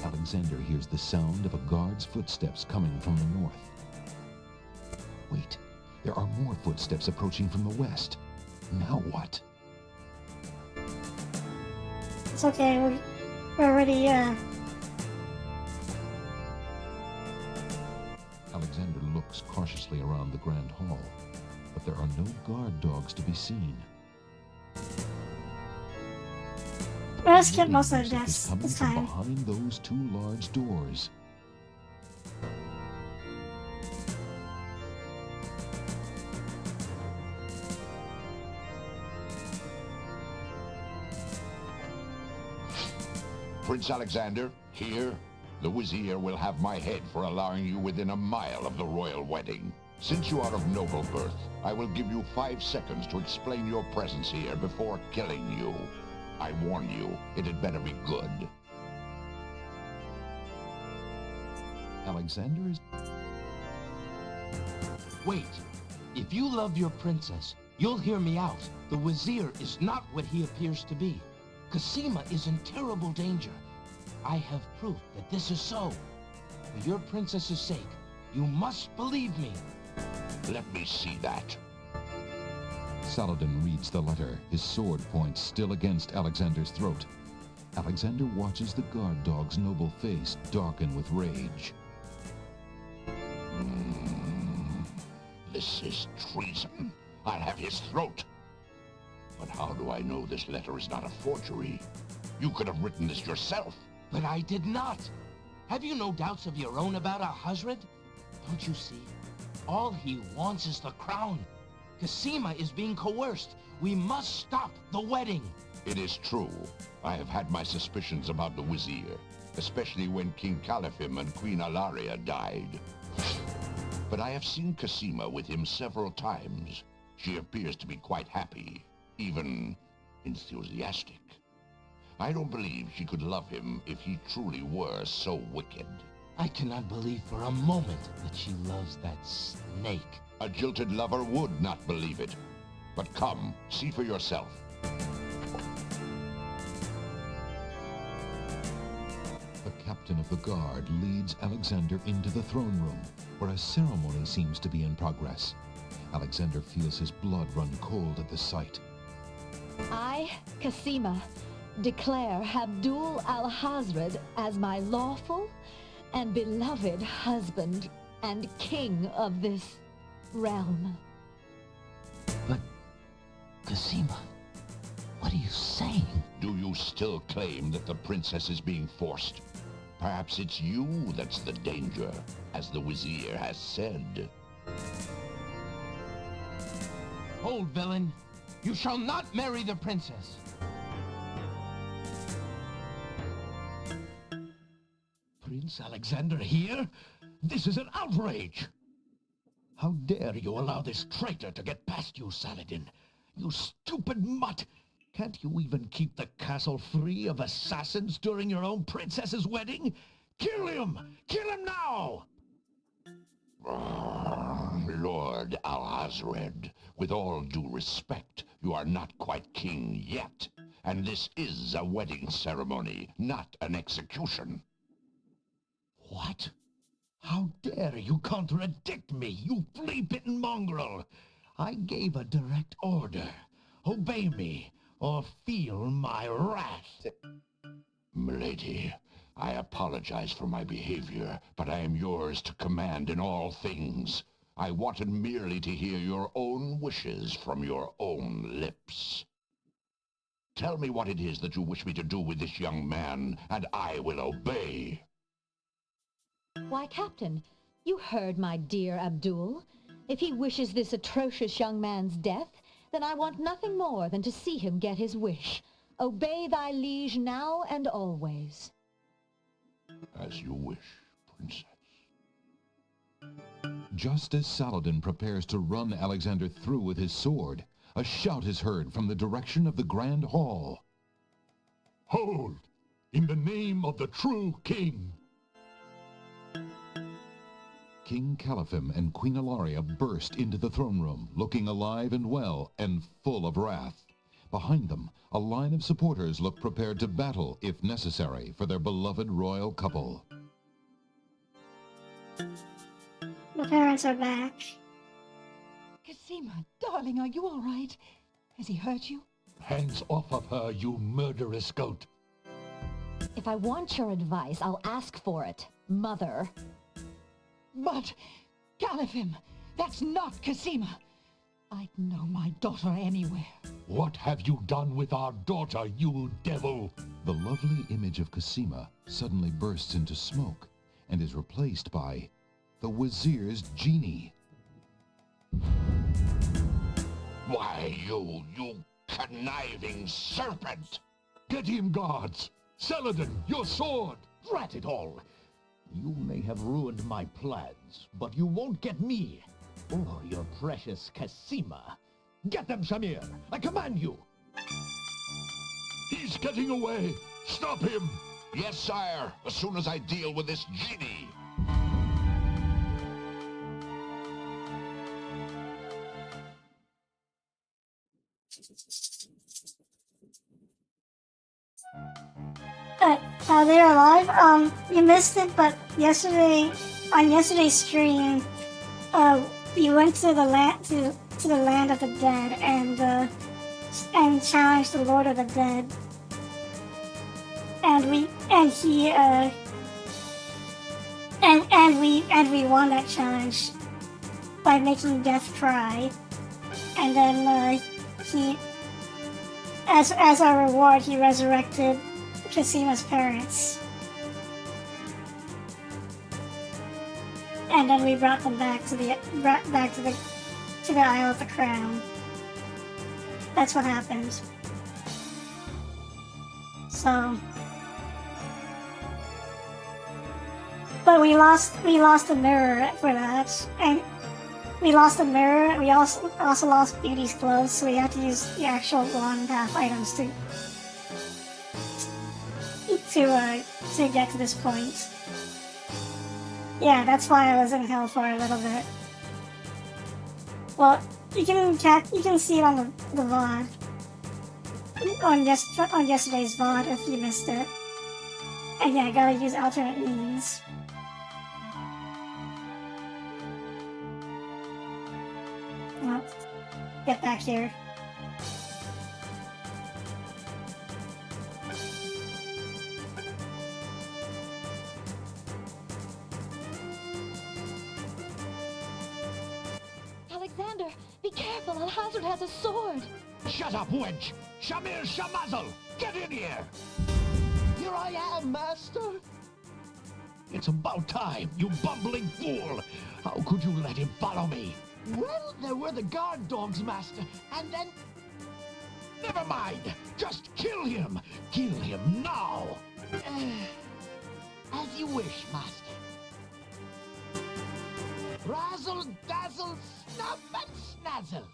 Speaker 2: Alexander hears the sound of a guard's footsteps coming from the north. Wait, there are more footsteps approaching from the west. Now what?
Speaker 1: It's okay, we're already,
Speaker 2: Alexander looks cautiously around the grand hall, but there are no guard dogs to be seen.
Speaker 1: We'll skip most of the
Speaker 2: Music
Speaker 1: deaths
Speaker 2: is coming
Speaker 1: this
Speaker 2: from
Speaker 1: time.
Speaker 2: behind those two large doors.
Speaker 6: Prince Alexander, here, the Vizier will have my head for allowing you within a mile of the royal wedding. Since you are of noble birth, I will give you 5 seconds to explain your presence here before killing you. I warn you, it had better be good.
Speaker 2: Alexander is...
Speaker 5: Wait, if you love your princess, you'll hear me out. The Vizier is not what he appears to be. Cosima is in terrible danger. I have proof that this is so. For your princess's sake, you must believe me.
Speaker 6: Let me see that.
Speaker 2: Saladin reads the letter, his sword point still against Alexander's throat. Alexander watches the guard dog's noble face darken with rage.
Speaker 6: This is treason. I'll have his throat. But how do I know this letter is not a forgery? You could have written this yourself.
Speaker 5: But I did not. Have you no doubts of your own about Ahazred? Don't you see? All he wants is the crown. Cosima is being coerced. We must stop the wedding.
Speaker 6: It is true. I have had my suspicions about the Vizier, especially when King Califim and Queen Alaria died. But I have seen Cosima with him several times. She appears to be quite happy, even enthusiastic. I don't believe she could love him if he truly were so wicked.
Speaker 5: I cannot believe for a moment that she loves that snake.
Speaker 6: A jilted lover would not believe it. But come, see for yourself.
Speaker 2: The captain of the guard leads Alexander into the throne room, where a ceremony seems to be in progress. Alexander feels his blood run cold at the sight.
Speaker 3: I, Cosima, declare Abdul al-Hazred as my lawful and beloved husband and king of this realm.
Speaker 5: But, Cosima, what are you saying?
Speaker 6: Do you still claim that the princess is being forced? Perhaps it's you that's the danger, as the Vizier has said.
Speaker 5: Hold, villain! You shall not marry the princess!
Speaker 9: Prince Alexander here? This is an outrage! How dare you allow this traitor to get past you, Saladin? You stupid mutt! Can't you even keep the castle free of assassins during your own princess's wedding? Kill him! Kill him now!
Speaker 6: Lord Alhazred, with all due respect, you are not quite king yet. And this is a wedding ceremony, not an execution.
Speaker 9: What? How dare you contradict me, you flea-bitten mongrel! I gave a direct order. Obey me, or feel my wrath.
Speaker 6: Milady, I apologize for my behavior, but I am yours to command in all things. I wanted merely to hear your own wishes from your own lips. Tell me what it is that you wish me to do with this young man, and I will obey.
Speaker 3: Why, Captain, you heard my dear Abdul. If he wishes this atrocious young man's death, then I want nothing more than to see him get his wish. Obey thy liege now and always.
Speaker 6: As you wish, princess.
Speaker 2: Just as Saladin prepares to run Alexander through with his sword, a shout is heard from the direction of the Grand Hall.
Speaker 4: Hold! In the name of the true king!
Speaker 2: King Caliphim and Queen Ilaria burst into the throne room, looking alive and well and full of wrath. Behind them, a line of supporters look prepared to battle, if necessary, for their beloved royal couple.
Speaker 1: The parents are back.
Speaker 10: Cosima, darling, are you all right? Has he hurt you?
Speaker 4: Hands off of her, you murderous goat!
Speaker 3: If I want your advice, I'll ask for it, Mother.
Speaker 10: But, Caliphim, that's not Cosima. I'd know my daughter anywhere.
Speaker 4: What have you done with our daughter, you devil?
Speaker 2: The lovely image of Cosima suddenly bursts into smoke and is replaced by the Wazir's genie.
Speaker 6: Why, you conniving serpent!
Speaker 4: Get him, guards! Saladin, your sword!
Speaker 9: Drat it all! You may have ruined my plans, but you won't get me, or your precious Cosima. Get them, Shamir! I command you!
Speaker 4: He's getting away! Stop him!
Speaker 6: Yes, sire, as soon as I deal with this genie.
Speaker 1: They're alive. You missed it, but on yesterday's stream, we went to the land of the dead and challenged the Lord of the Dead, and we won that challenge by making Death cry, and then as our reward, he resurrected Cosima's parents. And then we brought them back to the Isle of the Crown. That's what happened. So, but we lost a mirror for that, and we lost a mirror. We also lost Beauty's clothes, so we had to use the actual 1.5 items to get to this point. Yeah, that's why I was in hell for a little bit. Well, You can see it on the VOD. On yesterday's VOD if you missed it. And yeah, I gotta use alternate means. Well, get back here.
Speaker 3: Alexander, be careful. Alhazred has a sword.
Speaker 8: Shut up, wench! Shamir Shamazel! Get in here!
Speaker 9: Here I am, Master.
Speaker 8: It's about time, you bumbling fool! How could you let him follow me?
Speaker 9: Well, there were the guard dogs, Master, and then...
Speaker 8: Never mind! Just kill him! Kill him now!
Speaker 9: As you wish, Master. Razzle, dazzle, snap and snazzle.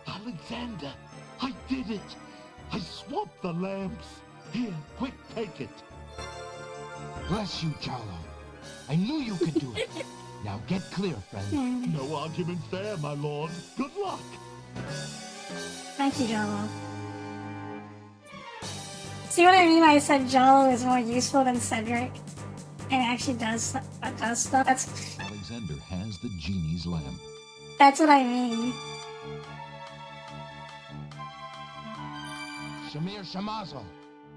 Speaker 4: Alexander, I did it! I swapped the lamps! Here, quick, take it!
Speaker 5: Bless you, Jalo. I knew you could do it. Now get clear, friend.
Speaker 4: No arguments there, my lord. Good luck!
Speaker 1: Thank you, Jalo. See what I mean? I said Jalo is more useful than Cedric, and actually does stuff.
Speaker 2: Alexander has the genie's lamp.
Speaker 1: That's what I mean.
Speaker 5: Shamir Shamazel,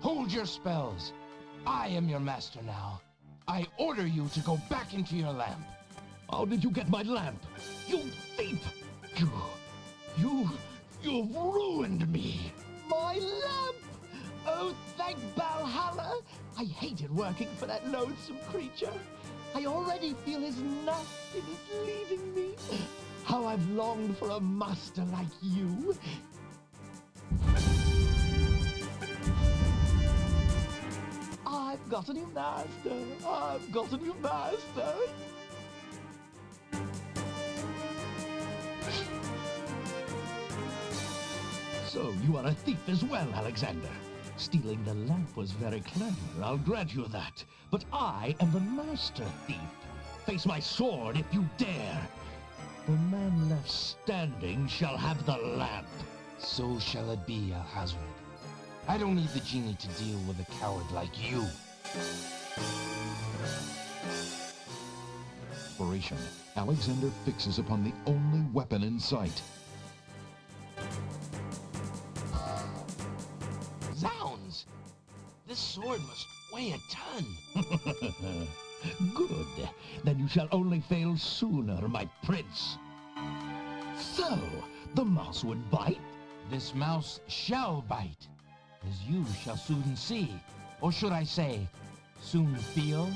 Speaker 5: hold your spells. I am your master now. I order you to go back into your lamp.
Speaker 8: How did you get my lamp? You thief! You've ruined me!
Speaker 9: My lamp! Oh, thank Valhalla! I hated working for that loathsome creature. I already feel his nastiness leaving me. How I've longed for a master like you. I've got a new master. I've got a new master.
Speaker 8: So you are a thief as well, Alexander. Stealing the lamp was very clever, I'll grant you that. But I am the master thief. Face my sword if you dare. The man left standing shall have the lamp.
Speaker 5: So shall it be, Alhazred. I don't need the genie to deal with a coward like you.
Speaker 2: Inspiration. Alexander fixes upon the only weapon in sight.
Speaker 5: Zounds! This sword must weigh a ton.
Speaker 8: Good. Then you shall only fail sooner, my prince. So, the mouse would bite?
Speaker 5: This mouse shall bite, as you shall soon see. Or should I say, soon feel?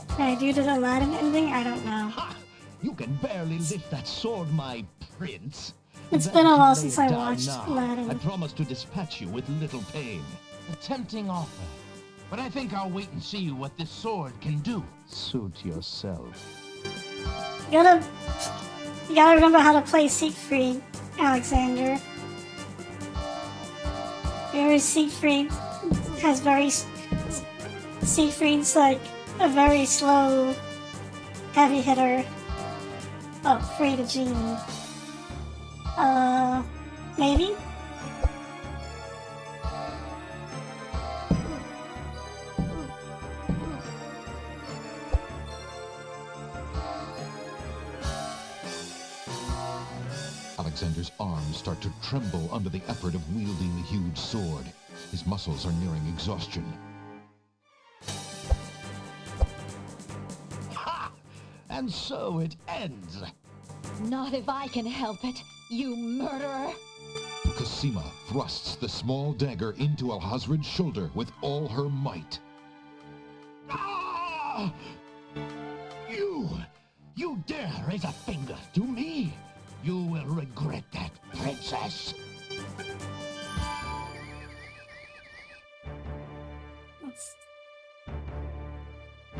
Speaker 1: Can I do the Aladdin ending? I don't know.
Speaker 8: Ha! You can barely lift that sword, my prince.
Speaker 1: It's
Speaker 8: Then
Speaker 1: been a
Speaker 8: you
Speaker 1: while
Speaker 8: lay
Speaker 1: since
Speaker 8: it
Speaker 1: I
Speaker 8: down
Speaker 1: watched
Speaker 8: now.
Speaker 1: Aladdin.
Speaker 8: I promise to dispatch you with little pain.
Speaker 5: A tempting offer. But I think I'll wait and see what this sword can do.
Speaker 8: Suit yourself.
Speaker 1: You gotta remember how to play Siegfried, Alexander. Remember Siegfried has Siegfried's like a very slow, heavy hitter. Oh, free to genie. Maybe?
Speaker 2: Alexander's arms start to tremble under the effort of wielding the huge sword. His muscles are nearing exhaustion.
Speaker 8: Ha! And so it ends.
Speaker 3: Not if I can help it, you murderer!
Speaker 2: Cosima thrusts the small dagger into Alhazred's shoulder with all her might.
Speaker 8: Ah! You dare raise a finger to me? You will regret that, princess.
Speaker 1: That's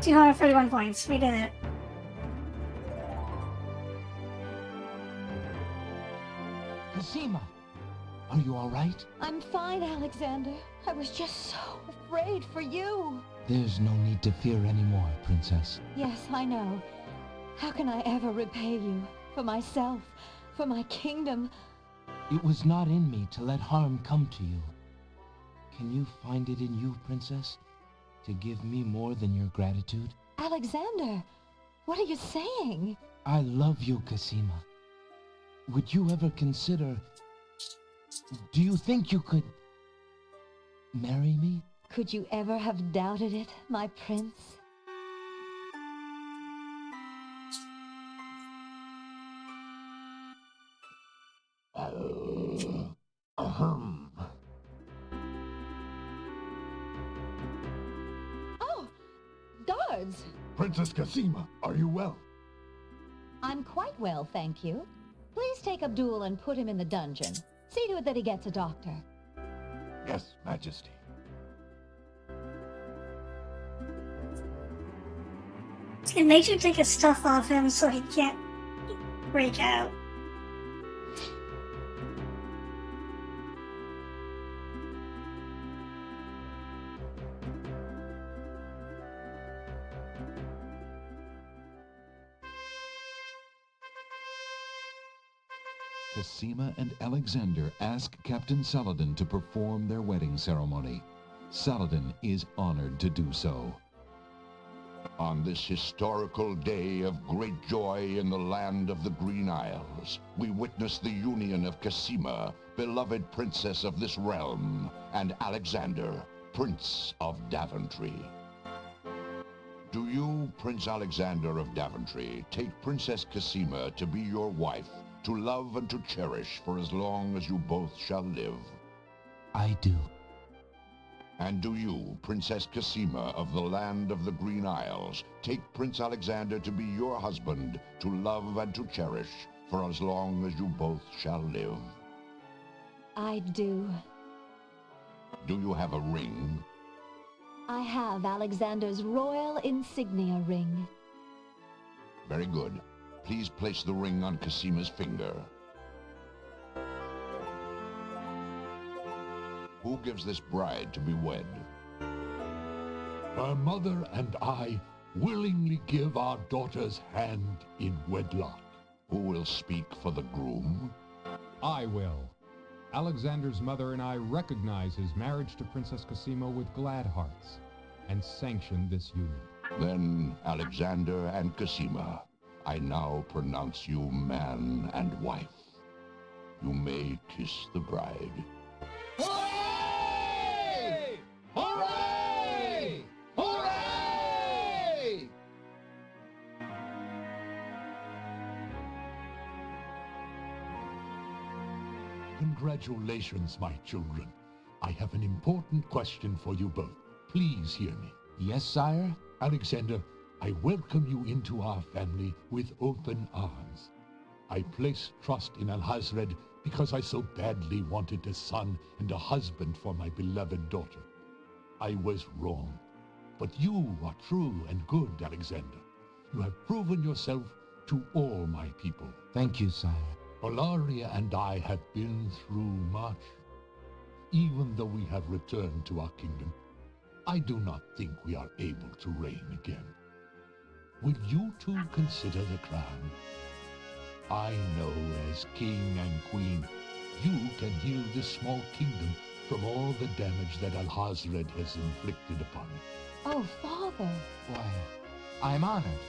Speaker 1: 231 points. We did it.
Speaker 5: Cosima, Are you all right?
Speaker 3: I'm fine, Alexander. I was just so afraid for you.
Speaker 5: There's no need to fear anymore, Princess.
Speaker 3: Yes, I know. How can I ever repay you? For myself, for my kingdom.
Speaker 5: It was not in me to let harm come to you. Can you find it in you, Princess, to give me more than your gratitude?
Speaker 3: Alexander, what are you saying?
Speaker 5: I love you, Cosima. Would you ever consider... Do you think you could... marry me?
Speaker 3: Could you ever have doubted it, my prince? Oh, guards!
Speaker 4: Princess Cosima, are you well?
Speaker 3: I'm quite well, thank you. Please take Abdul and put him in the dungeon. See to it that he gets a doctor.
Speaker 4: Yes, Majesty.
Speaker 1: And make sure to take his stuff off him so he can't break out.
Speaker 2: Cosima and Alexander ask Captain Saladin to perform their wedding ceremony. Saladin is honored to do so.
Speaker 6: On this historical day of great joy in the land of the Green Isles, we witness the union of Cosima, beloved princess of this realm, and Alexander, Prince of Daventry. Do you, Prince Alexander of Daventry, take Princess Cosima to be your wife, to love and to cherish for as long as you both shall live?
Speaker 5: I do.
Speaker 6: And do you, Princess Cosima of the land of the Green Isles, take Prince Alexander to be your husband, to love and to cherish for as long as you both shall live?
Speaker 3: I do.
Speaker 6: Do you have a ring?
Speaker 3: I have Alexander's royal insignia ring.
Speaker 6: Very good. Please place the ring on Cosima's finger. Who gives this bride to be wed?
Speaker 4: Her mother and I willingly give our daughter's hand in wedlock.
Speaker 6: Who will speak for the groom?
Speaker 7: I will. Alexander's mother and I recognize his marriage to Princess Cosima with glad hearts and sanction this union.
Speaker 6: Then, Alexander and Cosima, I now pronounce you man and wife. You may kiss the bride.
Speaker 5: Hooray! Hooray! Hooray!
Speaker 4: Congratulations, my children. I have an important question for you both. Please hear me.
Speaker 5: Yes, sire?
Speaker 4: Alexander, I welcome you into our family with open arms. I place trust in Alhazred because I so badly wanted a son and a husband for my beloved daughter. I was wrong. But you are true and good, Alexander. You have proven yourself to all my people.
Speaker 5: Thank you, sire.
Speaker 4: Olaria and I have been through much. Even though we have returned to our kingdom, I do not think we are able to reign again. Will you two consider the crown? I know as king and queen, you can heal this small kingdom from all the damage that Alhazred has inflicted upon it.
Speaker 3: Oh, Father!
Speaker 5: Why, I'm honored.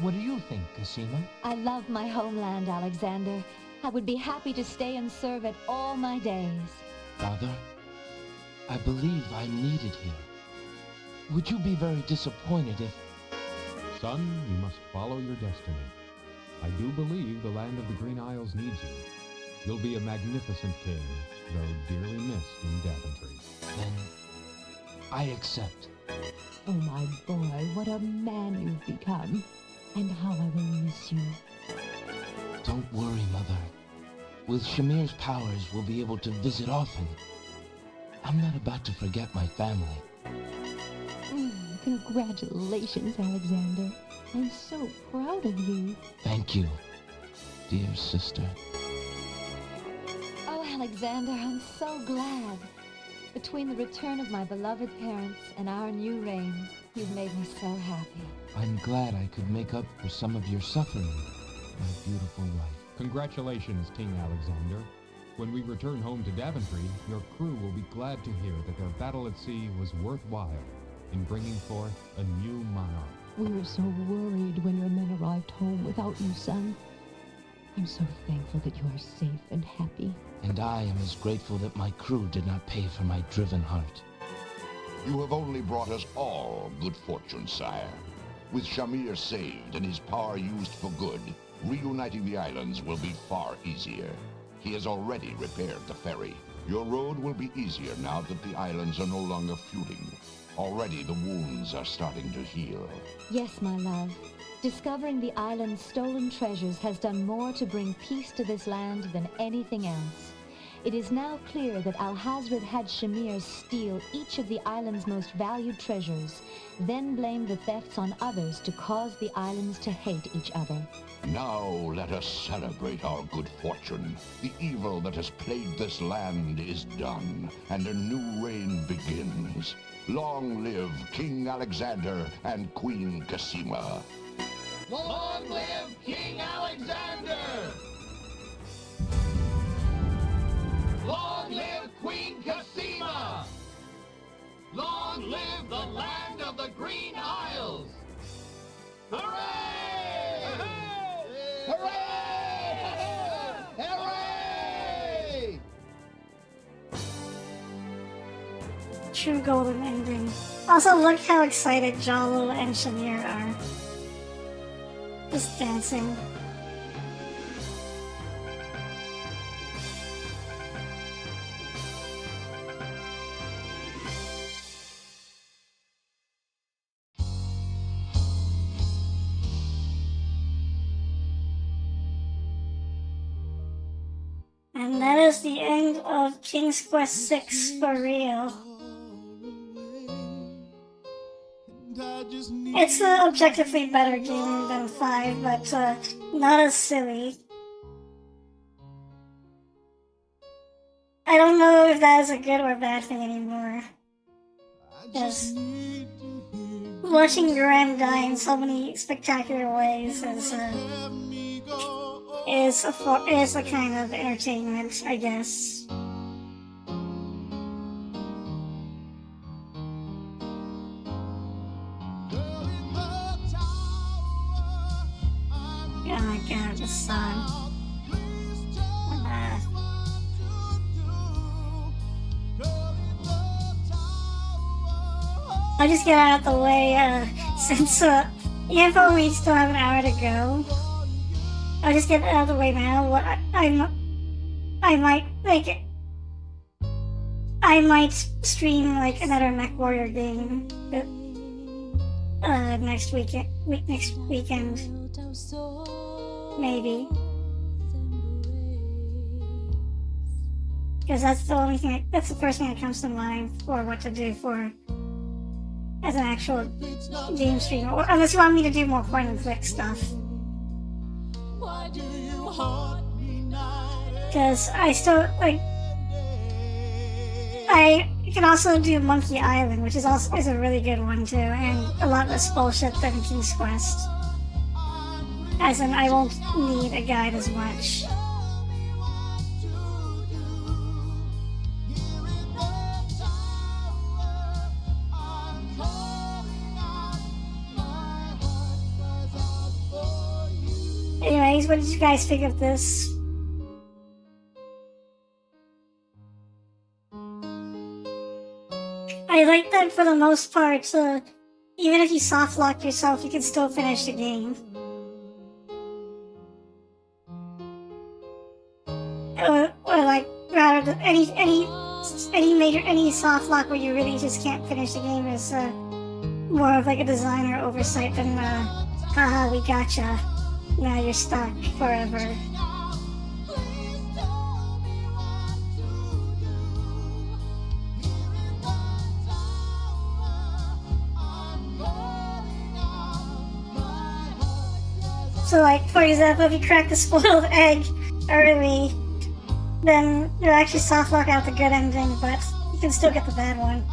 Speaker 5: What do you think, Cosima?
Speaker 3: I love my homeland, Alexander. I would be happy to stay and serve it all my days.
Speaker 5: Father, I believe I'm needed here. Would you be very disappointed if...
Speaker 7: Son, you must follow your destiny. I do believe the land of the Green Isles needs you. You'll be a magnificent king, though dearly missed in Daventry.
Speaker 5: Then I accept.
Speaker 10: Oh, my boy, what a man you've become. And how I will miss you.
Speaker 5: Don't worry, Mother. With Shamir's powers, we'll be able to visit often. I'm not about to forget my family.
Speaker 10: Congratulations, Alexander. I'm so proud of you.
Speaker 5: Thank you, dear sister.
Speaker 3: Oh, Alexander. Alexander, I'm so glad. Between the return of my beloved parents and our new reign, you've made me so happy.
Speaker 5: I'm glad I could make up for some of your suffering, my beautiful wife.
Speaker 7: Congratulations, King Alexander. When we return home to Daventry, your crew will be glad to hear that their battle at sea was worthwhile in bringing forth a new monarch.
Speaker 10: We were so worried when your men arrived home without you, son. I'm so thankful that you are safe and happy.
Speaker 5: And I am as grateful that my crew did not pay for my driven heart.
Speaker 6: You have only brought us all good fortune, sire. With Shamir saved and his power used for good, reuniting the islands will be far easier. He has already repaired the ferry. Your road will be easier now that the islands are no longer feuding. Already the wounds are starting to heal.
Speaker 3: Yes, my love. Discovering the island's stolen treasures has done more to bring peace to this land than anything else. It is now clear that Alhazred had Shamir steal each of the island's most valued treasures, then blame the thefts on others to cause the islands to hate each other.
Speaker 6: Now let us celebrate our good fortune. The evil that has plagued this land is done, and a new reign begins. Long live King Alexander and Queen Cassima.
Speaker 8: Long live King Alexander! Long live Queen Cassima! Long live the land of the Green Isles! Hooray! Hooray! Hooray!
Speaker 1: True golden ending. Also, look how excited Jalo and Shamir are. Just dancing. And that is the end of King's Quest VI for real. It's an objectively better game than 5, but not as silly. I don't know if that is a good or bad thing anymore. Because watching Graham die in so many spectacular ways is a kind of entertainment, I guess. Oh my god, the sun. I'll just get out of the way, since, even though we still have an hour to go. I'll just get out of the way now. I might stream, like, another MechWarrior game, next weekend. Maybe. Because that's the first thing that comes to mind for what to do for as an actual game stream, or unless you want me to do more point and click stuff. Because I still I can also do Monkey Island, which is a really good one too, and a lot less bullshit than King's Quest. As in, I won't need a guide as much. Anyways, what did you guys think of this? I like that for the most part, even if you soft lock yourself, you can still finish the game. Or like, rather than any soft lock where you really just can't finish the game is more of like a designer oversight than haha, we gotcha. Now you're stuck forever. So like, for example, if you crack the spoiled egg early, then you actually soft lock out the good ending, but you can still get the bad one.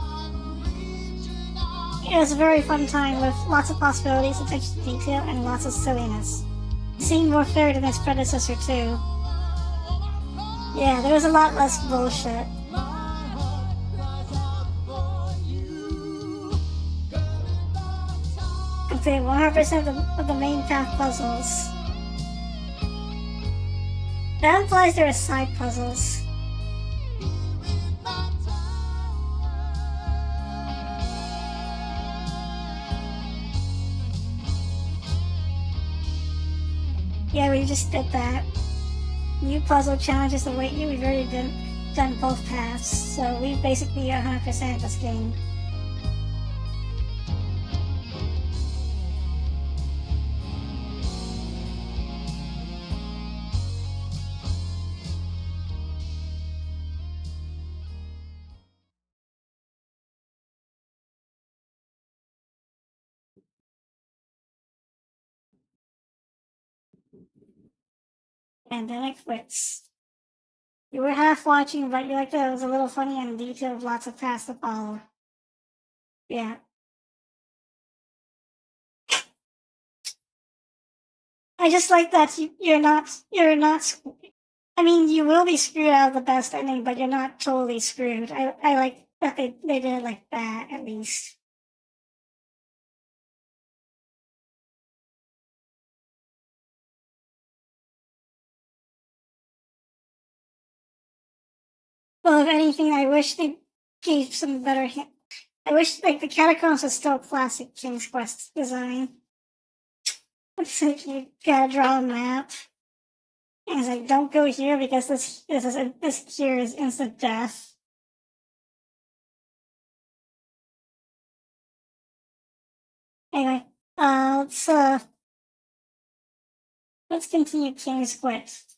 Speaker 1: It was a very fun time with lots of possibilities, attention to detail, and lots of silliness. Seemed more fair than its predecessor too. Yeah, there was a lot less bullshit. Complete 100% of the main path puzzles. That implies there are side puzzles. Yeah, we just did that. New puzzle challenges await you. We've already done both paths, so we basically 100% this game. Pandemic quits. You were half watching, but you liked that it was a little funny and detailed, lots of paths to follow. Yeah. I just like that you're not, I mean, you will be screwed out of the best ending, but you're not totally screwed. I like that they did it like that, at least. Well, if anything, I wish they gave some better I wish, like, the catacombs was still classic King's Quest design. It's like you gotta draw a map. And it's like, don't go here because this here is instant death. Anyway, let's continue King's Quest.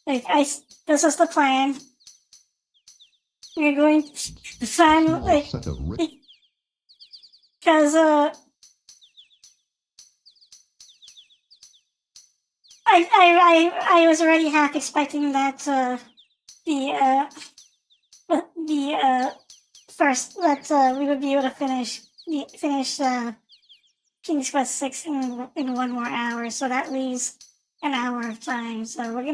Speaker 1: Like, this is the plan. We're going to find, like, because, I was already half expecting that, the first, that, we would be able to finish, King's Quest 6 in 1 more hour, so that leaves an hour of time, so we're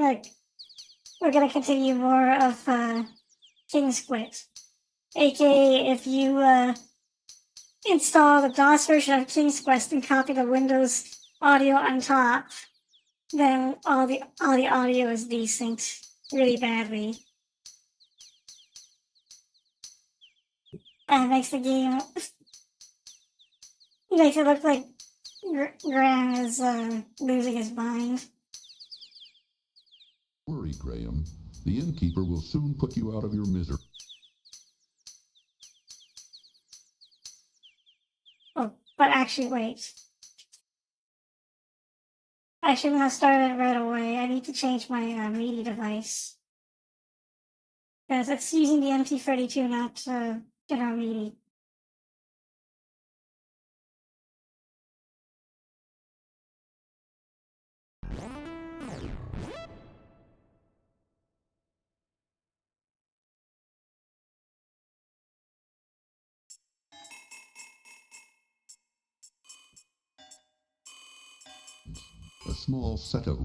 Speaker 1: gonna continue more of, King's Quest. AKA, if you, install the DOS version of King's Quest and copy the Windows audio on top, then all the audio is desynced really badly. And it makes the game, it makes it look like Graham is losing his mind.
Speaker 11: Worry, Graham. The innkeeper will soon put you out of your misery.
Speaker 1: Oh, but actually, wait. Actually, I'm gonna start it right away. I need to change my MIDI device. Because it's using the MT32, not general MIDI.
Speaker 11: A small set of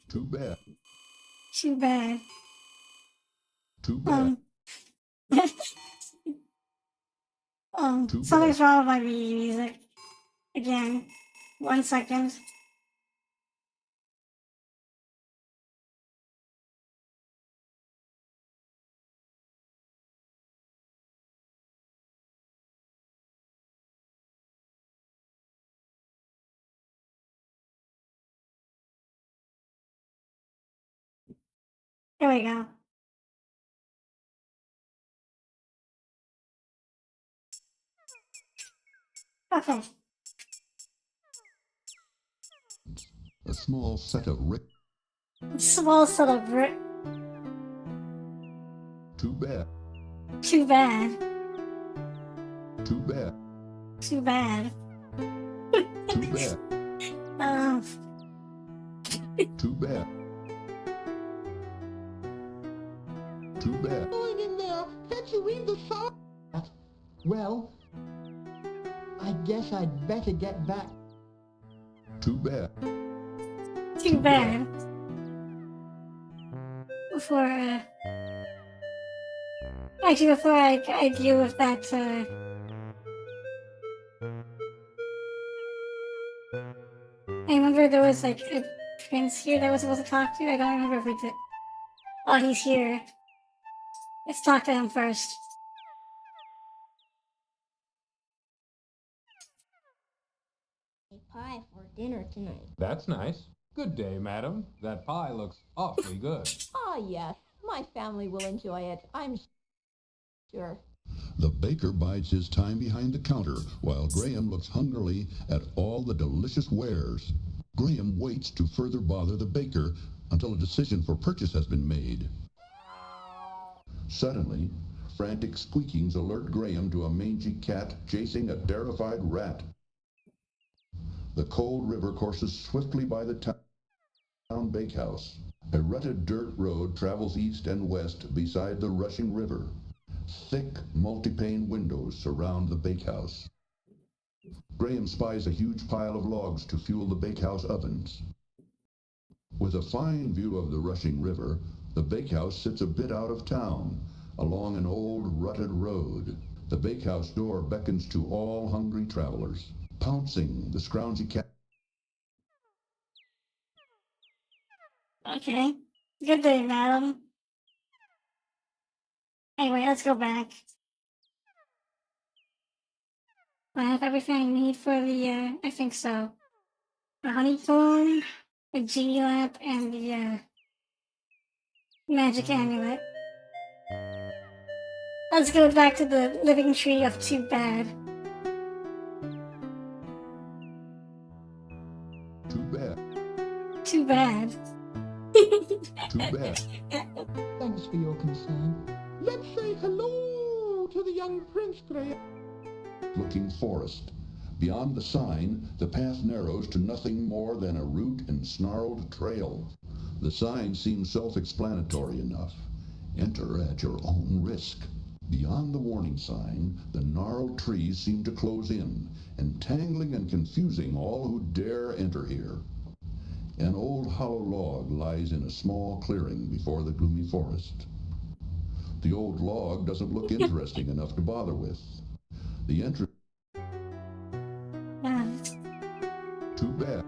Speaker 11: Too bad.
Speaker 1: Too bad.
Speaker 11: Too bad.
Speaker 1: Something's wrong with my MIDI music. Again. 1 second. Here we go. Okay.
Speaker 11: A small set of
Speaker 1: Small set of
Speaker 11: Too bad.
Speaker 1: Too bad.
Speaker 11: Too bad.
Speaker 1: Too bad.
Speaker 11: Too bad. Too bad. Too bad.
Speaker 12: Going in there. Can't you read the sign? Well, I guess I'd better get back.
Speaker 11: Too bad.
Speaker 1: Too bad. Before I deal with that, I remember there was like a prince here that I was supposed to talk to. I don't remember if we did. Oh, he's here. Let's talk to him first.
Speaker 13: Pie for dinner tonight.
Speaker 14: That's nice. Good day, madam. That pie looks awfully good.
Speaker 10: Ah, yes. My family will enjoy it, I'm sure.
Speaker 11: The baker bides his time behind the counter while Graham looks hungrily at all the delicious wares. Graham waits to further bother the baker until a decision for purchase has been made. Suddenly, frantic squeakings alert Graham to a mangy cat chasing a terrified rat. The cold river courses swiftly by the town bakehouse. A rutted dirt road travels east and west beside the rushing river. Thick, multi-pane windows surround the bakehouse. Graham spies a huge pile of logs to fuel the bakehouse ovens. With a fine view of the rushing river, the bakehouse sits a bit out of town, along an old rutted road. The bakehouse door beckons to all hungry travelers. Pouncing, the scroungy cat.
Speaker 1: Okay. Good day, madam. Anyway, let's go back. I have everything I need for the, I think so. The honeycomb, the genie lamp, and the, magic amulet. Let's go back to the living tree of Too Bad.
Speaker 11: Too bad.
Speaker 1: Too bad.
Speaker 11: Too bad.
Speaker 12: Thanks for your concern. Let's say hello to the young Prince Graham.
Speaker 11: Looking forest. Beyond the sign, the path narrows to nothing more than a root and snarled trail. The sign seems self-explanatory enough. Enter at your own risk. Beyond the warning sign, the gnarled trees seem to close in, entangling and confusing all who dare enter here. An old hollow log lies in a small clearing before the gloomy forest. The old log doesn't look interesting enough to bother with. The entrance... Too bad.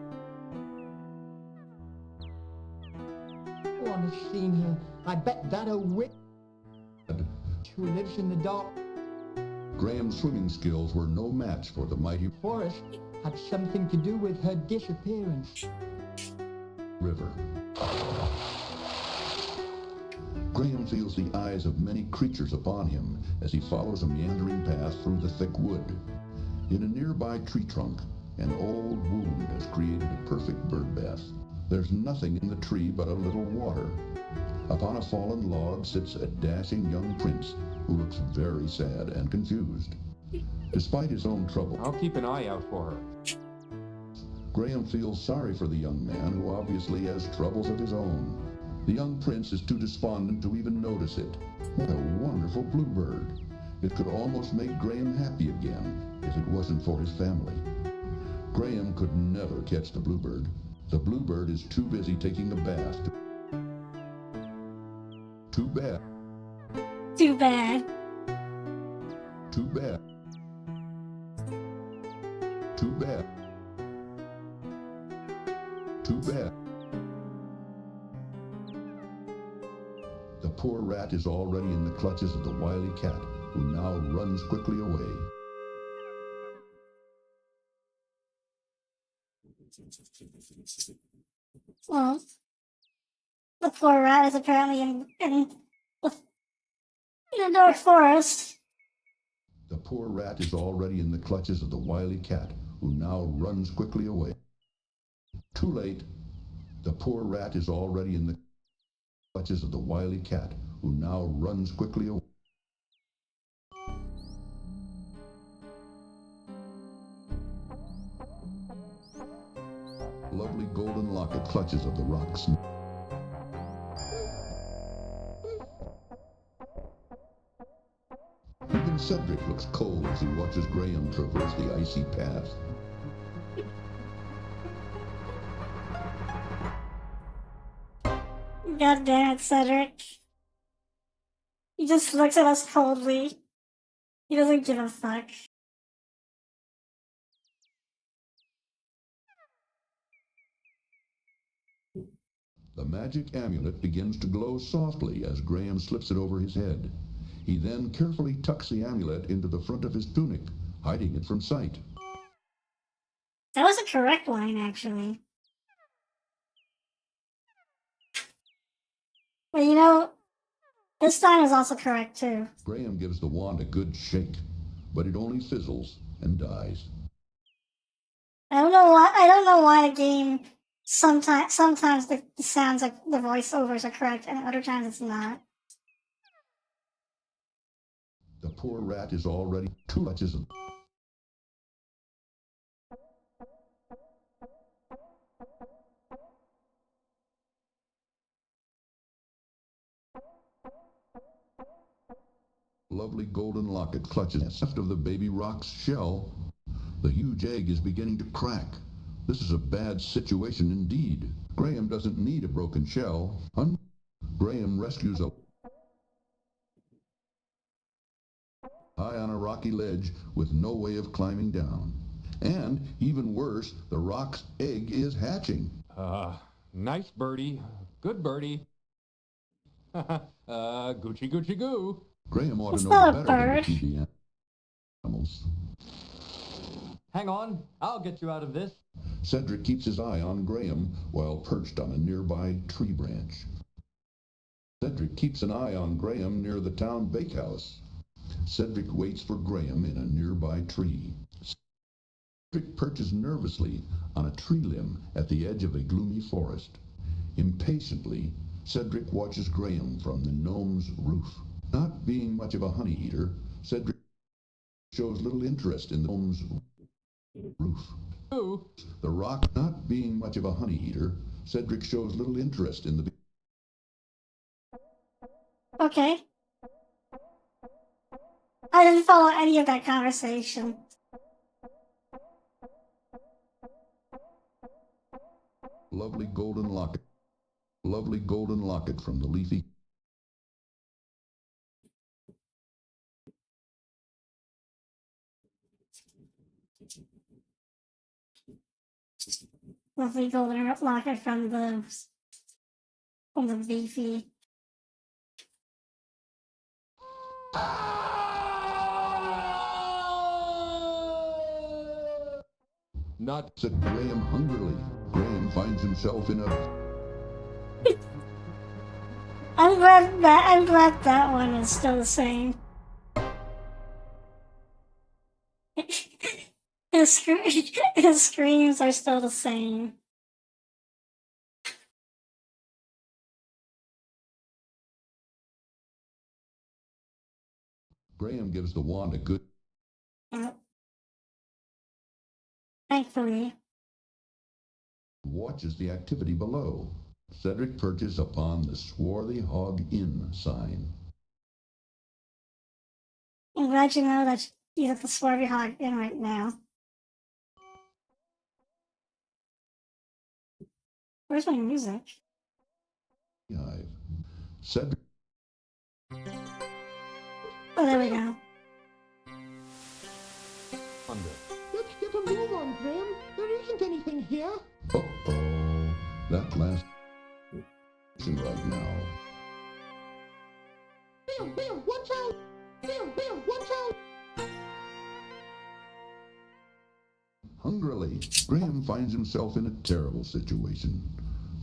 Speaker 12: Oh, I've seen her. I bet that a witch who lives in the dark
Speaker 11: Graham's swimming skills were no match for the mighty
Speaker 12: forest had something to do with her disappearance.
Speaker 11: river. Graham feels the eyes of many creatures upon him as he follows a meandering path through the thick wood. In a nearby tree trunk, an old wound has created a perfect bird bath. There's nothing in the tree but a little water. Upon a fallen log sits a dashing young prince who looks very sad and confused. Despite his own trouble,
Speaker 14: I'll keep an eye out for her.
Speaker 11: Graham feels sorry for the young man who obviously has troubles of his own. The young prince is too despondent to even notice it. What a wonderful bluebird. It could almost make Graham happy again if it wasn't for his family. Graham could never catch the bluebird. The bluebird is too busy taking a bath. Too bad.
Speaker 1: Too bad.
Speaker 11: Too bad. Too bad. Too bad. The poor rat is already in the clutches of the wily cat, who now runs quickly away.
Speaker 1: Well, the poor rat is apparently in a dark forest.
Speaker 11: The poor rat is already in the clutches of the wily cat, who now runs quickly away. Too late. The poor rat is already in the clutches of the wily cat, who now runs quickly away. Lovely golden locket clutches of the rocks. Even Cedric looks cold as he watches Graham traverse the icy path.
Speaker 1: God damn it, Cedric. He just looks at us coldly. He doesn't give a fuck.
Speaker 11: The magic amulet begins to glow softly as Graham slips it over his head. He then carefully tucks the amulet into the front of his tunic, hiding it from sight.
Speaker 1: That was a correct line, actually. But you know, this line is also correct, too.
Speaker 11: Graham gives the wand a good shake, but it only fizzles and dies.
Speaker 1: I don't know why the game sometimes the sounds like the voiceovers are correct and other times it's not.
Speaker 11: The poor rat is already 2 touches of... Lovely golden locket clutches left of the baby rock's shell. The huge egg is beginning to crack. This is a bad situation indeed. Graham doesn't need a broken shell. Graham rescues a... high on a rocky ledge with no way of climbing down. And, even worse, the rock's egg is hatching.
Speaker 14: Nice birdie. Good birdie. Gucci Gucci Goo.
Speaker 11: Graham ought
Speaker 1: It's
Speaker 11: to know
Speaker 1: not a
Speaker 11: better than
Speaker 1: bird.
Speaker 11: to feed the animals.
Speaker 14: Hang on, I'll get you out of this.
Speaker 11: Cedric keeps his eye on Graham while perched on a nearby tree branch. Cedric keeps an eye on Graham near the town bakehouse. Cedric waits for Graham in a nearby tree. Cedric perches nervously on a tree limb at the edge of a gloomy forest. Impatiently, Cedric watches Graham from the gnome's roof. Not being much of a honey eater, Cedric shows little interest in the gnome's roof.
Speaker 14: Ooh.
Speaker 11: The rock not being much of a honey eater, Cedric shows little interest in the...
Speaker 1: Okay. I didn't follow any of that conversation.
Speaker 11: Lovely golden locket. Lovely golden locket from the leafy...
Speaker 1: Lovely golden locket from the beefy.
Speaker 14: Not...
Speaker 11: said Graham hungrily. Graham finds himself in a...
Speaker 1: I'm glad that one is still the same. His screams are still the same.
Speaker 11: Graham gives the wand a good...
Speaker 1: Thankfully.
Speaker 11: Watches the activity below. Cedric perches upon the Swarthy Hog Inn sign.
Speaker 1: I'm glad you know that you're at the Swarthy Hog Inn right now. Where's my music?
Speaker 11: Hive. Cedric...
Speaker 1: Oh, there we go.
Speaker 14: Under.
Speaker 12: Let's get a move on, Graham. There isn't anything here.
Speaker 11: Uh-oh. That last... right now.
Speaker 12: Bill, watch out! Bill, watch out!
Speaker 11: Hungrily, Graham finds himself in a terrible situation.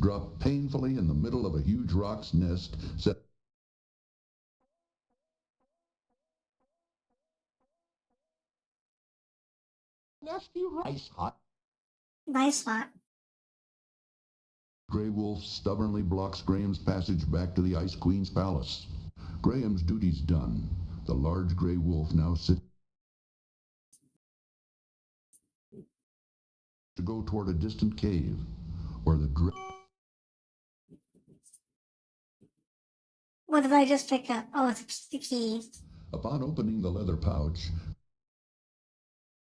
Speaker 11: Dropped painfully in the middle of a huge rock's nest,
Speaker 12: Nasty rice hot.
Speaker 1: Nice spot.
Speaker 11: Grey Wolf stubbornly blocks Graham's passage back to the Ice Queen's palace. Graham's duty's done. The large gray wolf now sits to go toward a distant cave, where the
Speaker 1: What did I just pick up? Oh, it's the key.
Speaker 11: Upon opening the leather pouch,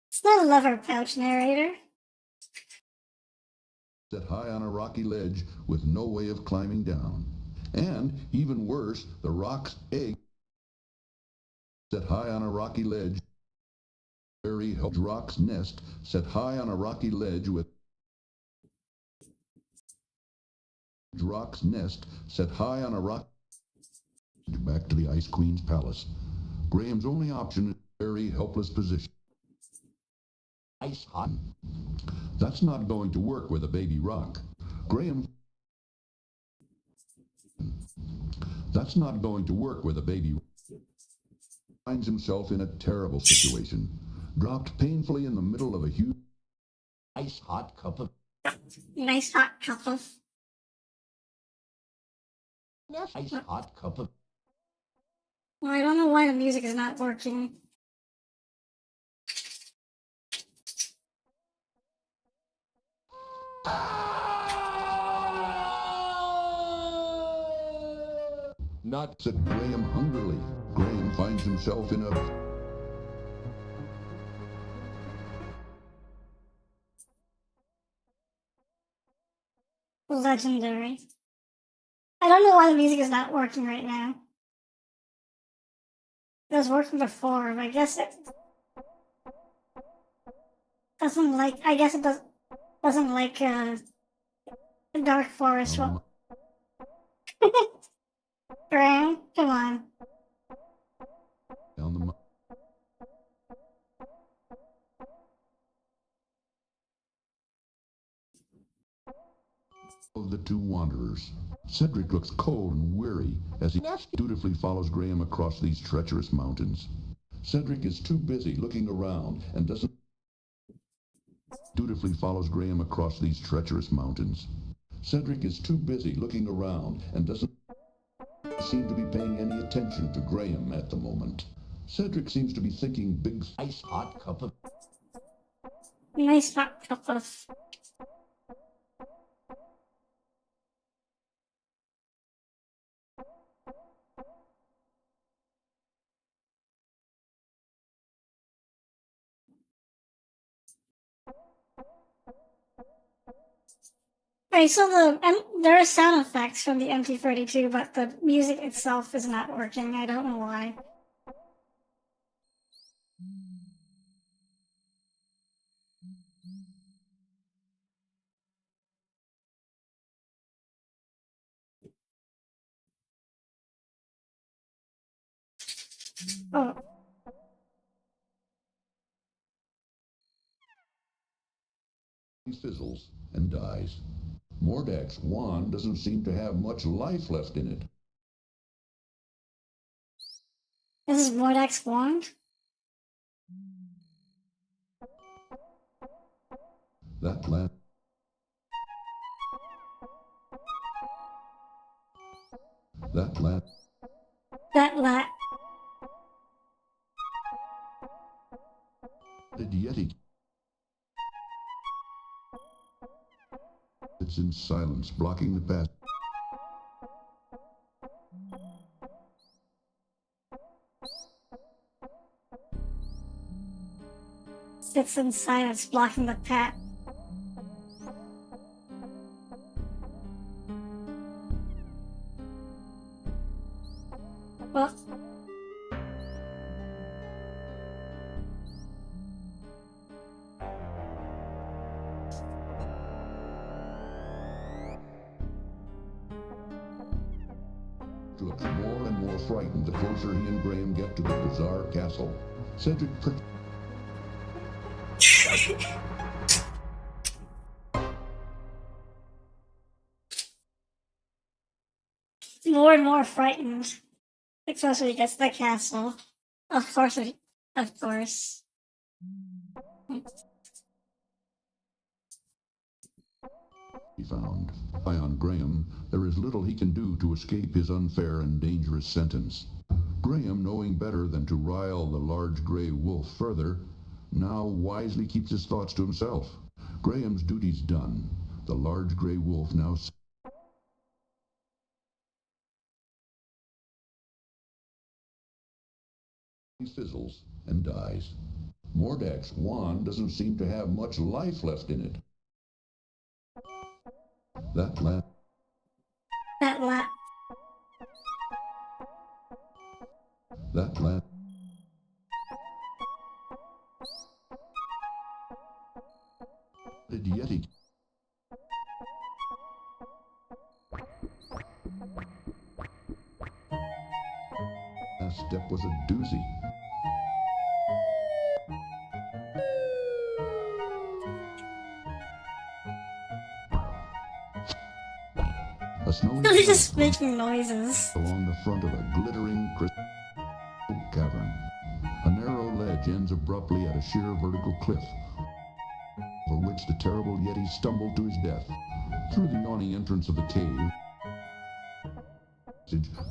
Speaker 1: It's not a lever pouch, narrator.
Speaker 11: set high on a rocky ledge with no way of climbing down. And, even worse, the rock's egg set high on a rocky ledge. Very rock's nest set high on a rocky ledge with rock's nest set high on a rock. Back to the Ice Queen's palace. Graham's only option is a very helpless position.
Speaker 8: Ice hot.
Speaker 11: That's not going to work with a baby rock. Graham. That's not going to work with a baby. Finds himself in a terrible situation. Dropped painfully in the middle of a huge
Speaker 8: Ice hot cup of
Speaker 1: Nice hot cup of.
Speaker 8: ice hot cup of
Speaker 1: Well, I don't know why the music is not working.
Speaker 11: Not said Graham hungrily. Graham finds himself in a
Speaker 1: Legendary. I don't know why the music is not working right now. It was working before, but I guess it doesn't like. I guess it doesn't like Dark Forest. Graham, come on.
Speaker 11: down the of the two wanderers. Cedric looks cold and weary as he dutifully follows Graham across these treacherous mountains. Cedric is too busy looking around and doesn't dutifully follows Graham across these treacherous mountains. Cedric is too busy looking around and doesn't seem to be paying any attention to Graham at the moment. Cedric seems to be thinking big
Speaker 8: ice hot cup of
Speaker 1: Nice hot cup of. Right, so there are sound effects from the MT32, but the music itself is not working. I don't know why. Oh,
Speaker 11: he fizzles and dies. Mordek's wand doesn't seem to have much life left in it.
Speaker 1: this is Mordek's wand?
Speaker 11: That last
Speaker 1: That
Speaker 11: Yeti sits in silence, blocking the path.
Speaker 1: sits in silence, blocking the path. Well,
Speaker 11: Looks more and more frightened the closer he and Graham get to the bizarre castle. Cedric
Speaker 1: more and more frightened, especially when he gets to the castle. Of course, of course.
Speaker 11: found. On Graham, there is little he can do to escape his unfair and dangerous sentence. Graham, knowing better than to rile the large gray wolf further, now wisely keeps his thoughts to himself. Graham's duty's done. The large gray wolf now fizzles and dies. Mordek's wand doesn't seem to have much life left in it. That last Yeti. That step was a doozy. A snowy
Speaker 1: They're just
Speaker 11: trail
Speaker 1: making noises.
Speaker 11: along the front of a glittering crystal cavern. A narrow ledge ends abruptly at a sheer vertical cliff, over which the terrible Yeti stumbled to his death. Through the yawning entrance of the cave,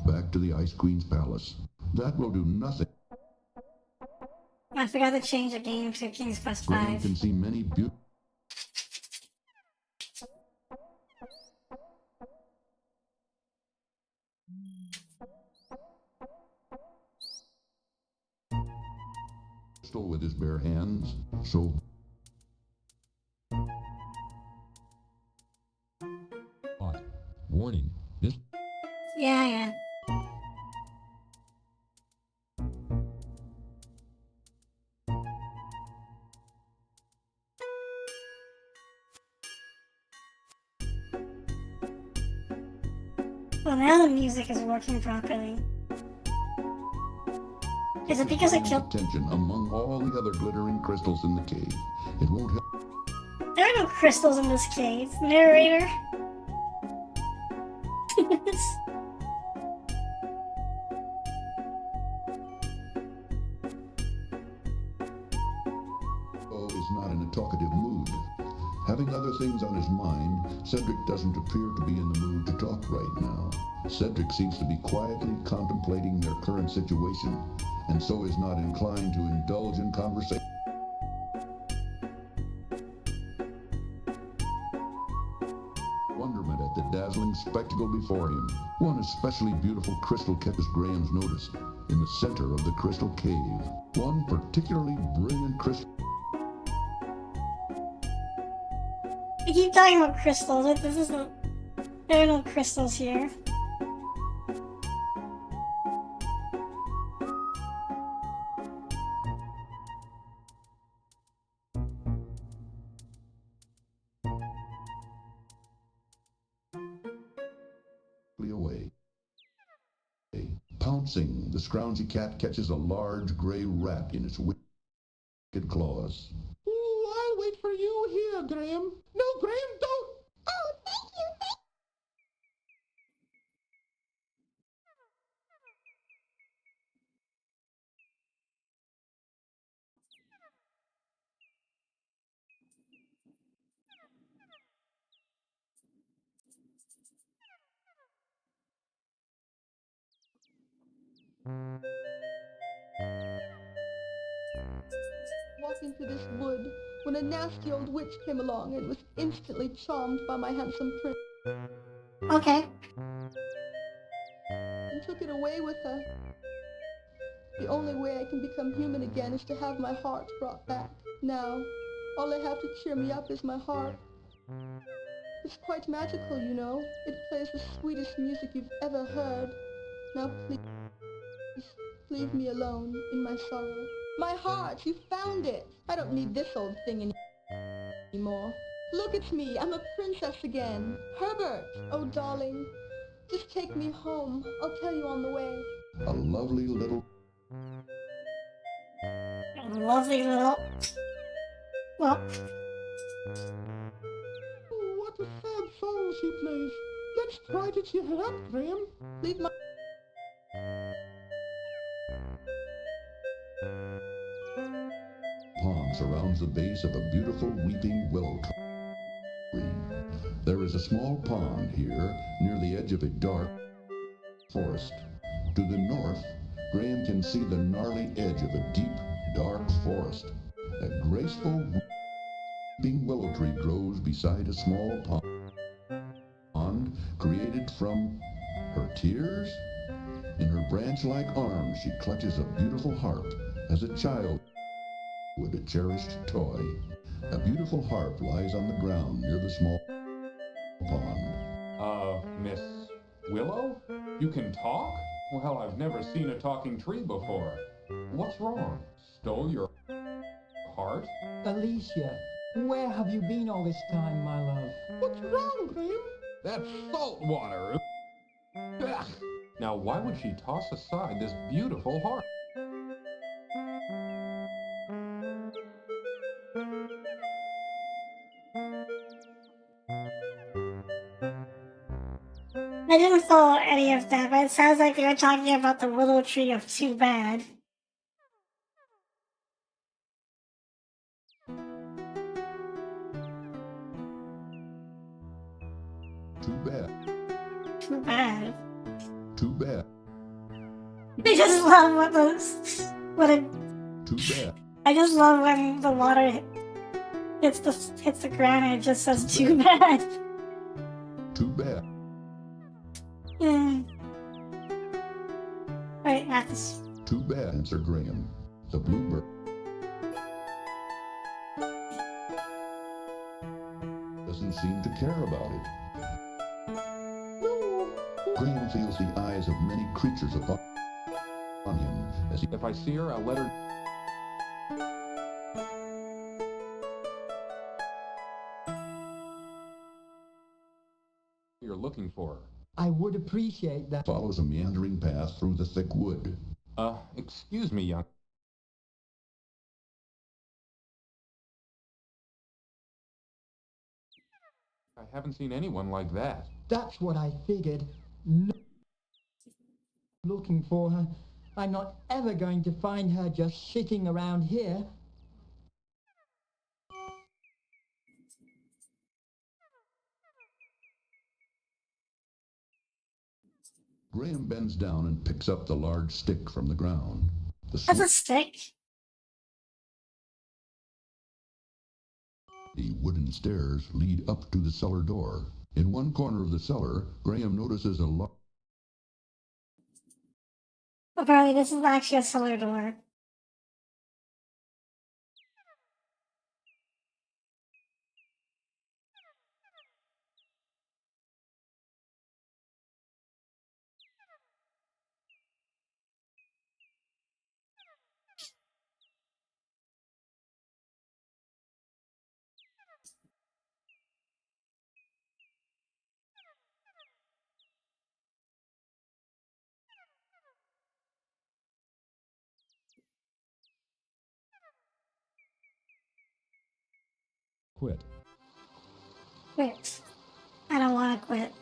Speaker 11: back to the Ice Queen's palace. That will do nothing.
Speaker 1: I forgot to change the game to King's Quest
Speaker 11: Graham
Speaker 1: 5.
Speaker 11: can see many beautiful with his bare hands, so
Speaker 7: warning, this
Speaker 1: Yeah. Well, now the music is working properly. Is it because I killed...
Speaker 11: attention among all the other glittering crystals in the cave. It won't help.
Speaker 1: There are no crystals in this cave. Narrator?
Speaker 11: Is not in a talkative mood. Having other things on his mind, Cedric doesn't appear to be in the mood to talk right now. Cedric seems to be quietly contemplating their current situation, and so is not inclined to indulge in conversation. Wonderment at the dazzling spectacle before him. One especially beautiful crystal catches Graham's notice in the center of the crystal cave. One particularly brilliant crystal.
Speaker 1: I keep talking about crystals. This isn't... There are no crystals here.
Speaker 11: Away. Pouncing, the scroungy cat catches a large gray rat in its wicked claws.
Speaker 12: Ooh, I'll wait for you here, Graham. No, Graham, don't! Oh, thank you, walking through this wood when a nasty old witch came along and was instantly charmed by my handsome prince.
Speaker 1: Okay.
Speaker 12: And took it away with her. The only way I can become human again is to have my heart brought back. Now, all I have to cheer me up is my heart. It's quite magical, you know. It plays the sweetest music you've ever heard. Now please, leave me alone in my sorrow. My heart, you found it! I don't need this old thing anymore. Look at me, I'm a princess again. Herbert, oh darling, just take me home. I'll tell you on the way.
Speaker 11: A lovely little...
Speaker 1: Well...
Speaker 12: Oh, what a sad song she plays. Let's try to cheer her up, Graham. Leave my...
Speaker 11: Pond surrounds the base of a beautiful weeping willow tree. There is a small pond here near the edge of a dark forest. To the north, Graham can see the gnarly edge of a deep, dark forest. A graceful, weeping willow tree grows beside a small pond created from her tears. In her branch-like arms, she clutches a beautiful harp as a child would a cherished toy. A beautiful harp lies on the ground near the small pond.
Speaker 14: Miss Willow? You can talk? Well, I've never seen a talking tree before. What's wrong? Stole your heart?
Speaker 13: Alicia, where have you been all this time, my love?
Speaker 12: What's wrong, Graham?
Speaker 14: That's salt water. Ugh. Now, why would she toss aside this beautiful harp?
Speaker 1: I didn't follow any of that, but it sounds like they were talking about the willow tree of Too Bad.
Speaker 11: Too bad.
Speaker 1: Too bad.
Speaker 11: Too bad.
Speaker 1: I just love what
Speaker 11: Too bad.
Speaker 1: I just love when the water hits the ground and it just says too bad.
Speaker 11: Too bad.
Speaker 1: Wait, that's...
Speaker 11: Too bad, answered Graham. The bluebird doesn't seem to care about it. Graham feels the eyes of many creatures upon him as he...
Speaker 14: If I see her, I'll let her... You're looking for her.
Speaker 13: I would appreciate that.
Speaker 11: follows a meandering path through the thick wood.
Speaker 14: Excuse me, young... I haven't seen anyone like that.
Speaker 13: That's what I figured. Looking for her. I'm not ever going to find her just sitting around here.
Speaker 11: Graham bends down and picks up the large stick from the ground.
Speaker 1: That's a stick?
Speaker 11: The wooden stairs lead up to the cellar door. In one corner of the cellar, Graham notices a large...
Speaker 1: Apparently this is actually a cellar door.
Speaker 7: Quit.
Speaker 1: Quit. I don't want to quit.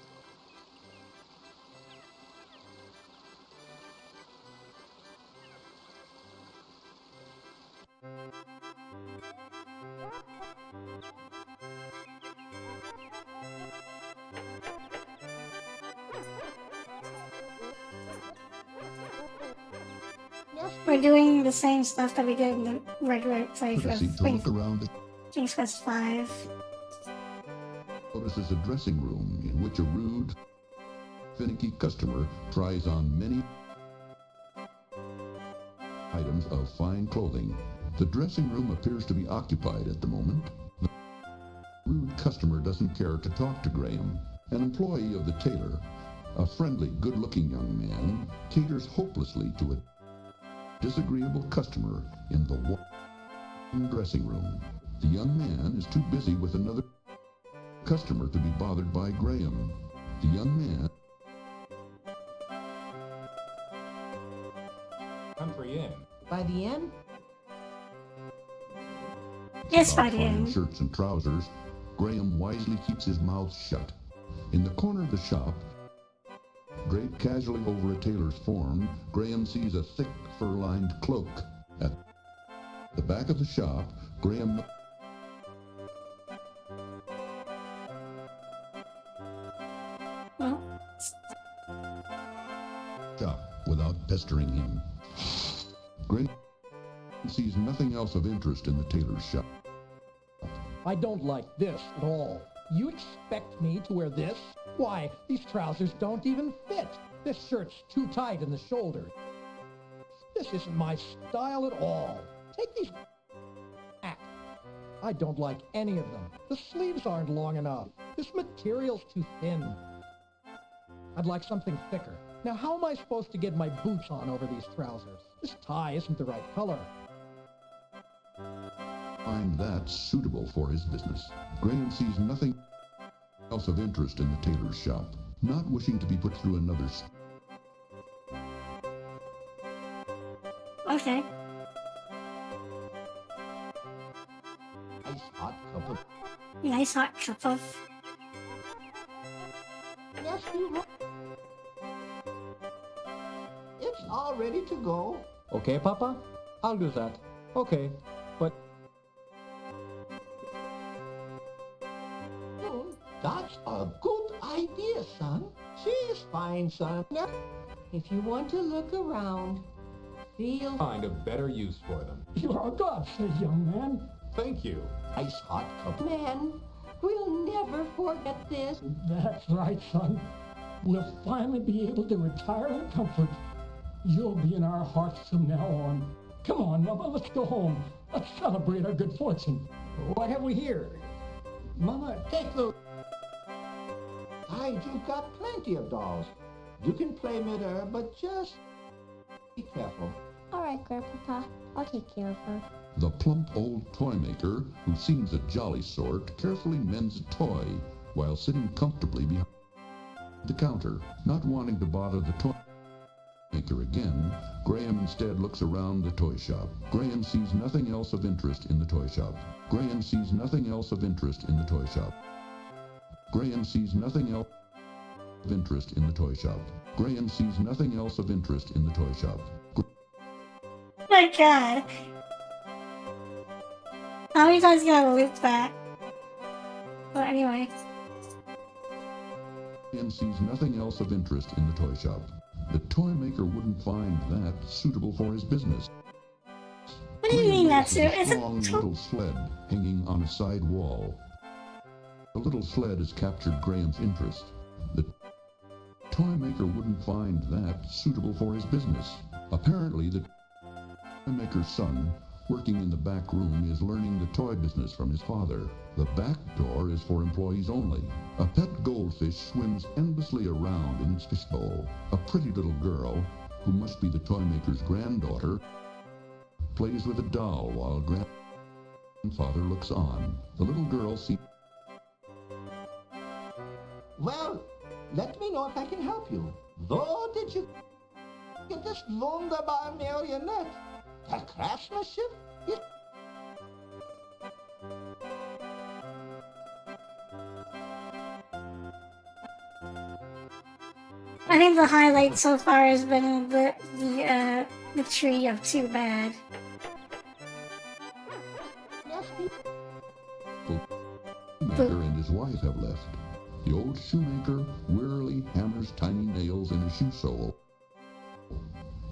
Speaker 1: We're doing the same stuff that we did in the regular
Speaker 11: Courtesy to look around the...
Speaker 1: King's Quest 5.
Speaker 11: Notices a dressing room in which a rude, finicky customer tries on many items of fine clothing. The dressing room appears to be occupied at the moment. The rude customer doesn't care to talk to Graham. An employee of the tailor, a friendly, good-looking young man, caters hopelessly to a disagreeable customer in the dressing room. The young man is too busy with another customer to be bothered by Graham. The young man...
Speaker 14: Country Inn.
Speaker 13: By the inn?
Speaker 1: Yes, by the
Speaker 11: fine
Speaker 1: end.
Speaker 11: shirts and trousers, Graham wisely keeps his mouth shut. In the corner of the shop, draped casually over a tailor's form, Graham sees a thick fur-lined cloak. At the back of the shop, Graham pestering him. Graham sees nothing else of interest in the tailor's shop.
Speaker 13: I don't like this at all. You expect me to wear this? Why, these trousers don't even fit. This shirt's too tight in the shoulders. This isn't my style at all. Take these back. I don't like any of them. The sleeves aren't long enough. This material's too thin. I'd like something thicker. Now, how am I supposed to get my boots on over these trousers? This tie isn't the right color.
Speaker 11: Find that suitable for his business. Graham sees nothing else of interest in the tailor's shop, not wishing to be put through another
Speaker 1: Okay.
Speaker 8: Nice hot cup of...
Speaker 1: Nice hot cup of...
Speaker 8: Yes, it's all ready to go.
Speaker 13: Okay, Papa? I'll do that. Okay, but...
Speaker 8: That's a good idea, son. She is fine, son.
Speaker 10: If you want to look around, feel...
Speaker 14: Find a better use for them.
Speaker 13: You're a godsend, young man.
Speaker 14: Thank you.
Speaker 8: Nice hot cup.
Speaker 10: Man, we'll never forget this.
Speaker 13: That's right, son. We'll finally be able to retire in comfort. You'll be in our hearts from now on. Come on, Mama, let's go home. Let's celebrate our good fortune. What have we here? Mama, take those.
Speaker 8: You've got plenty of dolls. You can play with her, but just be careful.
Speaker 15: All right, Grandpapa. I'll take care of her.
Speaker 11: The plump old toy maker, who seems a jolly sort, carefully mends a toy while sitting comfortably behind the counter. Not wanting to bother the toy maker again, Graham instead looks around the toy shop. Graham sees nothing else of interest in the toy shop. Graham sees nothing else of interest in the toy shop. Graham sees nothing else of interest in the toy shop. Graham sees nothing else of interest in the toy shop.
Speaker 1: My god. How many times can I loop that? But anyway.
Speaker 11: Graham sees nothing else of interest in the toy shop. The toy maker wouldn't find that suitable for his business.
Speaker 1: What do you mean that's it?
Speaker 11: It's a long little sled hanging on a side wall. The little sled has captured Graham's interest. The toy maker wouldn't find that suitable for his business. Apparently, the toy maker's son, working in the back room, is learning the toy business from his father. The back door is for employees only. A pet goldfish swims endlessly around in its fishbowl. A pretty little girl, who must be the toy maker's granddaughter, plays with a doll while grandfather looks on. The little girl sees...
Speaker 8: Well, let me know if I can help you. Where did you get this wunderbar marionette? The craftsmanship?
Speaker 1: I think the highlight so far has been the tree of Too Bad.
Speaker 11: The shoemaker and his wife have left. The old shoemaker wearily hammers tiny nails in a shoe sole.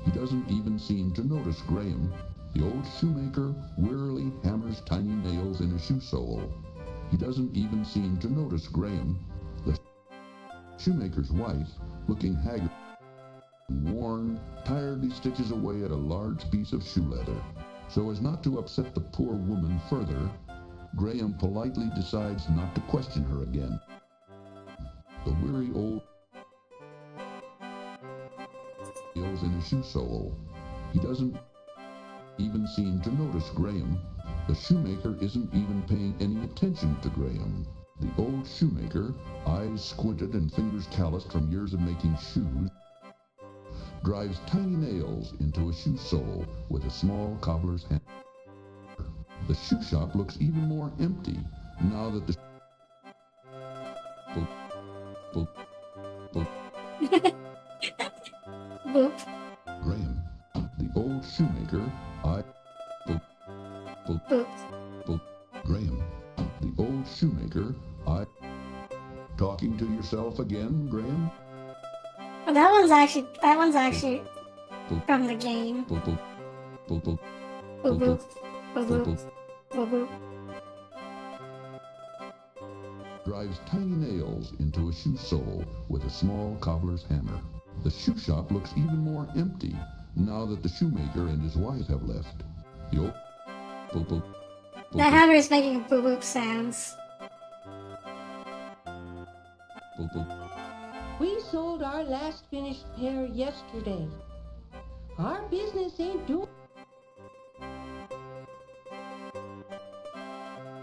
Speaker 11: He doesn't even seem to notice Graham. The old shoemaker wearily hammers tiny nails in a shoe sole. He doesn't even seem to notice Graham. The shoemaker's wife, looking haggard and worn, tiredly stitches away at a large piece of shoe leather. So as not to upset the poor woman further, Graham politely decides not to question her again. The weary old nails in a shoe sole. He doesn't even seem to notice Graham. The shoemaker isn't even paying any attention to Graham. The old shoemaker, eyes squinted and fingers calloused from years of making shoes, drives tiny nails into a shoe sole with a small cobbler's hammer. The shoe shop looks even more empty now that the
Speaker 1: Boop.
Speaker 11: Graham, the old shoemaker, Graham, the old shoemaker, talking to yourself again, Graham?
Speaker 1: Well, that one's actually from the game.
Speaker 11: Boop, boop, boop, boop,
Speaker 1: Boop boop. Boop
Speaker 11: boop,
Speaker 1: boop. Boop boop.
Speaker 11: drives tiny nails into a shoe sole with a small cobbler's hammer. The shoe shop looks even more empty now that the shoemaker and his wife have left. The old boop, boop, boop,
Speaker 1: The hammer is making boop boop sounds.
Speaker 11: boop, boop.
Speaker 16: We sold our last finished pair yesterday. Our business ain't doing.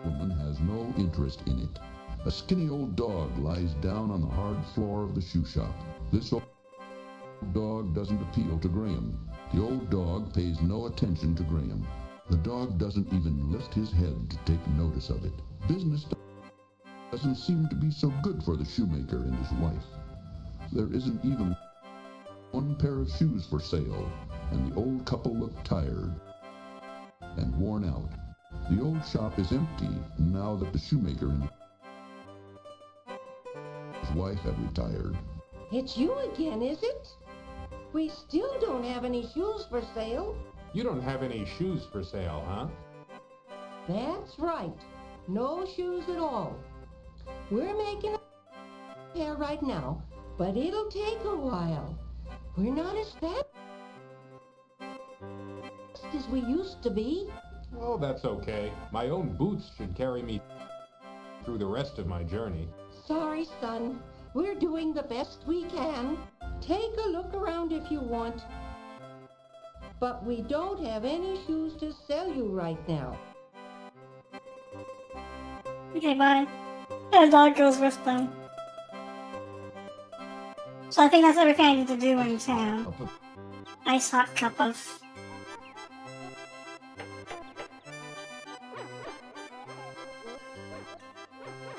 Speaker 11: Woman has no interest in it. A skinny old dog lies down on the hard floor of the shoe shop. This old dog doesn't appeal to Graham. The old dog pays no attention to Graham. The dog doesn't even lift his head to take notice of it. Business doesn't seem to be so good for the shoemaker and his wife. There isn't even one pair of shoes for sale, and the old couple look tired and worn out. The old shop is empty now that the shoemaker and his wife have retired.
Speaker 16: It's you again, is it? We still don't have any shoes for sale.
Speaker 14: You don't have any shoes for sale, huh?
Speaker 16: That's right. No shoes at all. We're making a pair right now, but it'll take a while. We're not as fast as we used to be.
Speaker 14: Oh, that's okay. My own boots should carry me through the rest of my journey.
Speaker 16: Sorry, son. We're doing the best we can. Take a look around if you want. But we don't have any shoes to sell you right now.
Speaker 1: Okay, bye. And the dog goes with them. So I think that's everything I need to do in town. Ice hot cup of.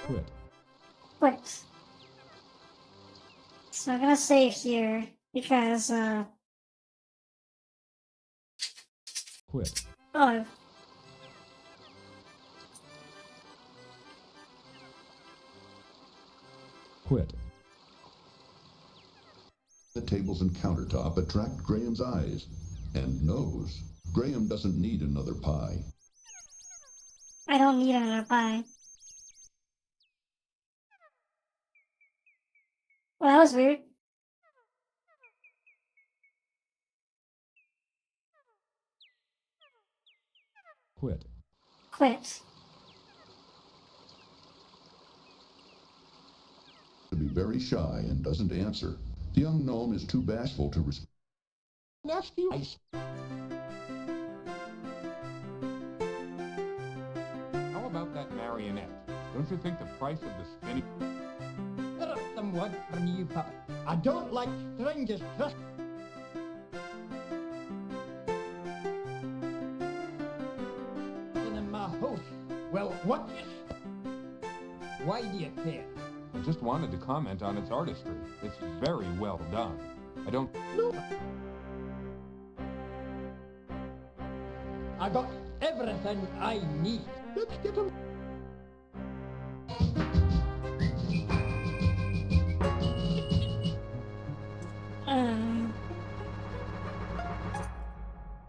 Speaker 7: Quit.
Speaker 1: Quit. So I'm gonna save here because
Speaker 7: Quit.
Speaker 1: oh,
Speaker 7: Quit.
Speaker 11: The tables and countertop attract Graham's eyes and nose. Graham doesn't need another pie.
Speaker 1: I don't need another pie. Well, that was weird.
Speaker 7: Quit.
Speaker 1: Quit.
Speaker 11: To be very shy and doesn't answer. The young gnome is too bashful to respond.
Speaker 13: Nasty ice.
Speaker 14: How about that marionette? Don't you think the price of the spinning...
Speaker 13: Somewhat from you, Papa. I don't like strangers just... in my house. Well, what is... Why do you care?
Speaker 14: I just wanted to comment on its artistry. It's very well done. I don't...
Speaker 13: No. I got everything I need. Let's get him.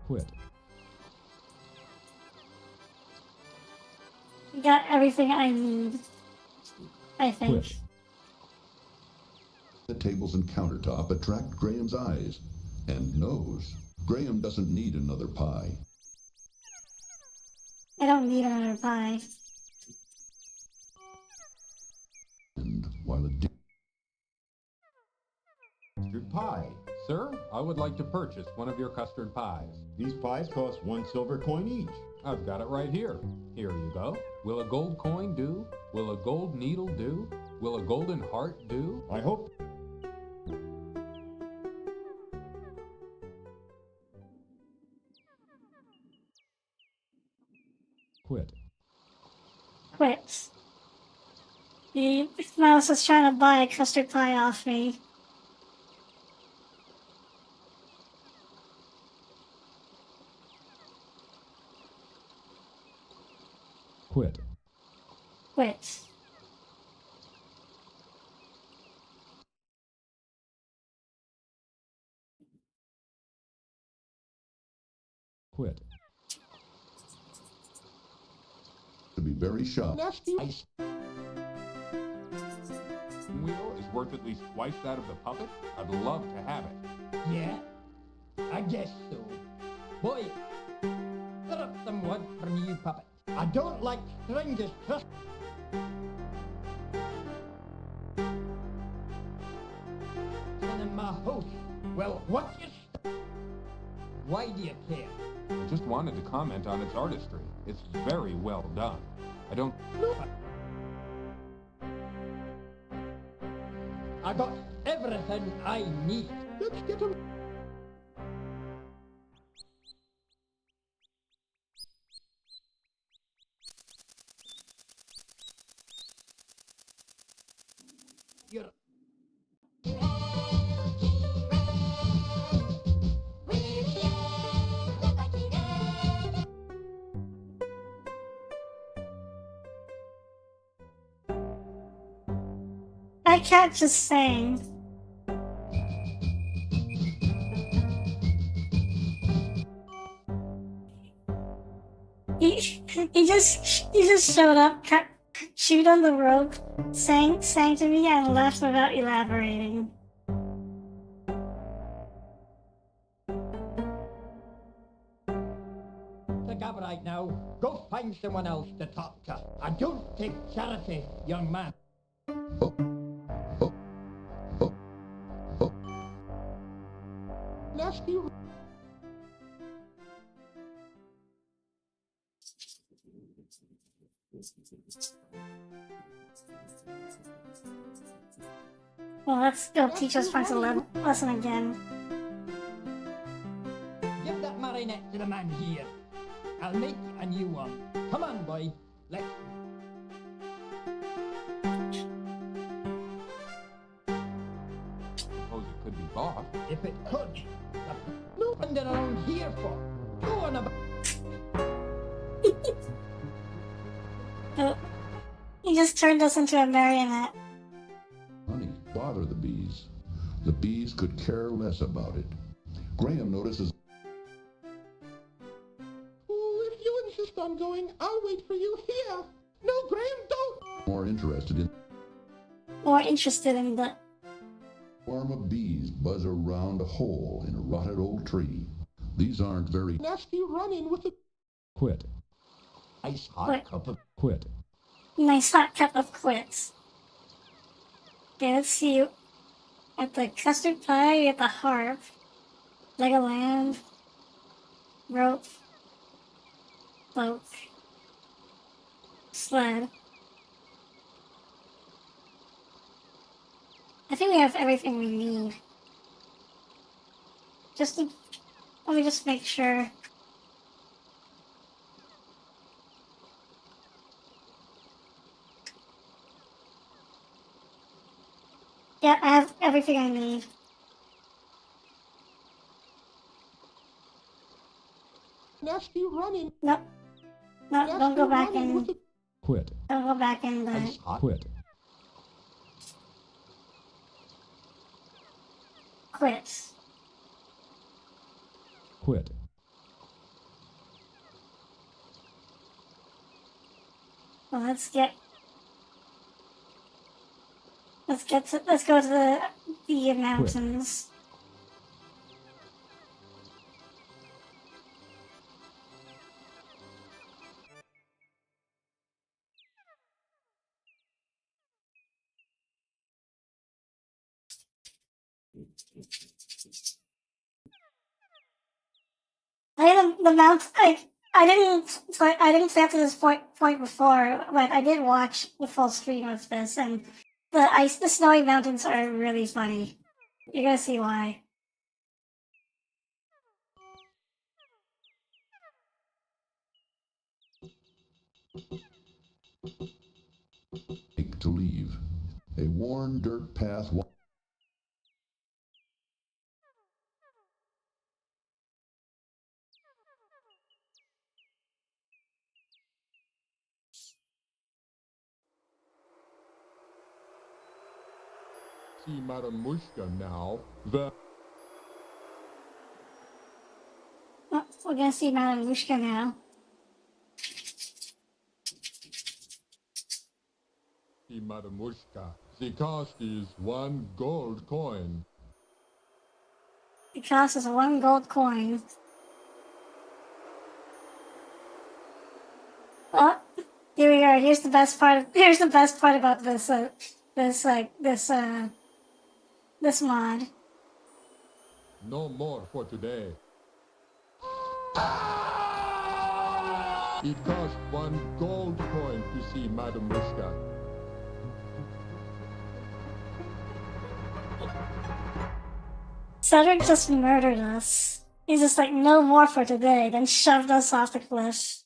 Speaker 7: Quit.
Speaker 1: Got everything I need. I think.
Speaker 7: Quit.
Speaker 11: The tables and countertop attract Graham's eyes and nose. Graham doesn't need another pie.
Speaker 1: I don't need another pie.
Speaker 11: And while a
Speaker 4: Custard pie.
Speaker 14: Sir, I would like to purchase one of your custard pies.
Speaker 4: These pies cost 1 silver coin each.
Speaker 14: I've got it right here. Here you go. Will a gold coin do? Will a gold needle do? Will a golden heart do?
Speaker 4: I hope...
Speaker 7: Quit.
Speaker 1: Quit. The mouse is trying to buy a custard pie off me.
Speaker 7: Quit.
Speaker 1: Quit.
Speaker 7: Quit.
Speaker 11: To be very shocked.
Speaker 13: Nasty.
Speaker 14: Wheel is worth at least twice that of the puppet? I'd love to have it.
Speaker 13: Yeah, I guess so. Boy, set up some wood for me, you puppet. I don't like strangers trust. In my house. Well, what's your... Why do you care?
Speaker 14: I just wanted to comment on its artistry. It's very well done. I don't...
Speaker 13: I got everything I need. Let's get him. You're...
Speaker 1: I can't just sing. He just showed up, chewed on the rope, sang to me, and left without elaborating.
Speaker 13: Pick up right now. Go find someone else to talk to. I don't take charity, young man. Nasty.
Speaker 1: Well, let's go teach us Frank's lesson again.
Speaker 13: Give that marionette to the man here. I'll make a new one. Come on, boy. Let's...
Speaker 14: Suppose it could be bought.
Speaker 13: If it could. No one around here for. Go on about...
Speaker 1: Oh, he just turned us into a marionette.
Speaker 11: Honey, bother the bees. The bees could care less about it. Graham notices...
Speaker 13: Oh, if you insist on going, I'll wait for you here. No, Graham, don't!
Speaker 11: more interested in...
Speaker 1: More interested in the...
Speaker 11: swarm of bees buzz around a hole in a rotted old tree. These aren't very...
Speaker 13: Nasty run-in with the...
Speaker 7: Quit.
Speaker 13: Ice hot
Speaker 1: Quit.
Speaker 13: cup of...
Speaker 7: Quit.
Speaker 1: Nice hot cup of quits. Okay, let's see you. At the custard pie, at the harp, Legoland, rope, boat, sled. I think we have everything we need. Let me just make sure. Yeah, I have everything I need.
Speaker 13: Nasty running.
Speaker 1: No, don't go back in.
Speaker 7: Quit.
Speaker 1: Don't go back in the...
Speaker 7: Quit.
Speaker 1: Quits.
Speaker 7: Quit.
Speaker 1: Well, let's go to the mountains. I didn't play up to this point before, but I did watch the full stream of this, and the snowy mountains are really funny. You're gonna see why.
Speaker 11: to leave. A worn dirt path...
Speaker 7: See Madame Mushka now.
Speaker 1: Oh, we're gonna see Madame Mushka now.
Speaker 14: See, Madamushka, the cost is 1 gold coin.
Speaker 1: It costs us 1 gold coin. Oh, here we are. Here's the best part. Here's the best part about this. This mod.
Speaker 14: No more for today. It costs 1 gold coin to see Madamushka.
Speaker 1: Cedric just murdered us. He's just like, no more for today, then shoved us off the cliff.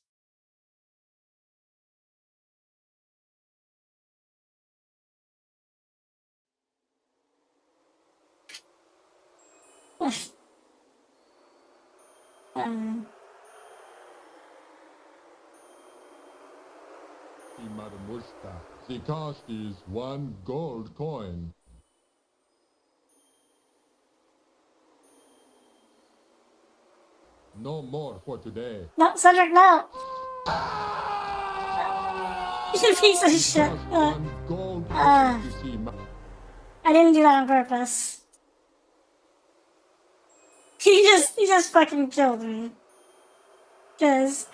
Speaker 14: See, Madamushka, the cost is 1 gold coin. No more for today.
Speaker 1: No, Cedric, no! You piece of shit. I didn't do that on purpose. He just fucking killed me. Cause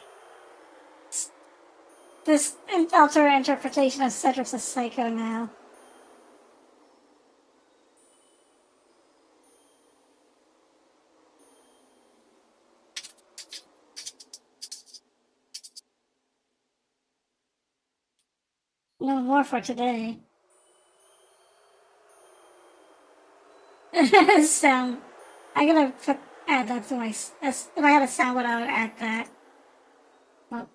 Speaker 1: this alternate interpretation of Cedric's a psycho now. No more for today. Sound. I'm gonna add that to my. If I had a soundboard, I would add that. Well,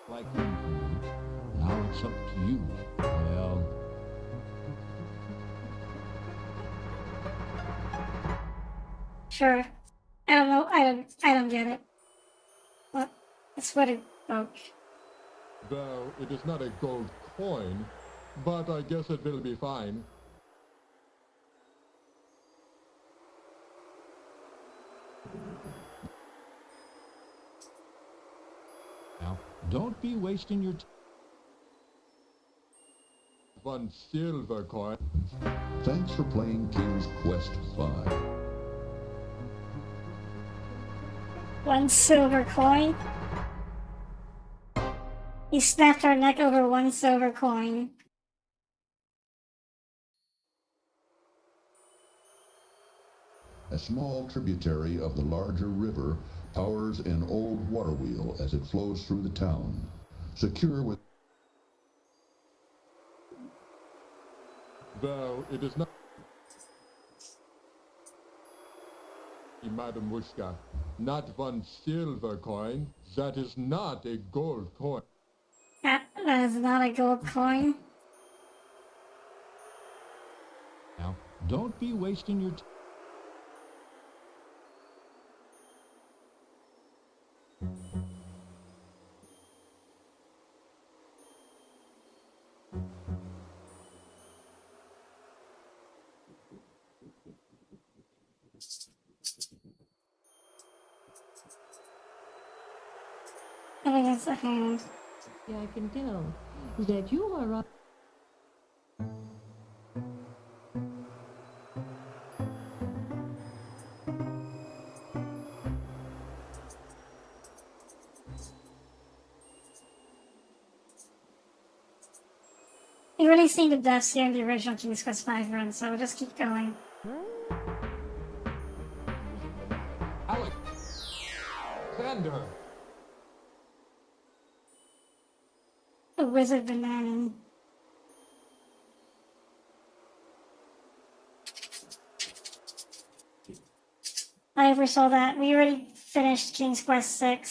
Speaker 9: Like now it's up to you. Well,
Speaker 1: sure. I don't know. I don't get it. What? It's what it. Oh.
Speaker 14: Though it is not a gold coin, but I guess it will be fine.
Speaker 9: now don't be wasting your
Speaker 14: 1 silver coin.
Speaker 11: Thanks for playing King's Quest V.
Speaker 1: 1 silver coin. He snapped our neck over 1 silver coin.
Speaker 11: A small tributary of the larger river powers an old water wheel as it flows through the town. Secure with
Speaker 14: Though it is not... Madam Wushka, not 1 silver coin. That is not a gold coin.
Speaker 1: That is not a gold coin.
Speaker 9: now don't be wasting your
Speaker 1: I think it's a hand.
Speaker 16: Yeah, I can tell that you are right.
Speaker 1: You really see the deaths here in the original King's Quest V run, so we'll just keep going.
Speaker 14: Alexander!
Speaker 1: The wizard banana. I oversaw that. We already finished King's Quest VI,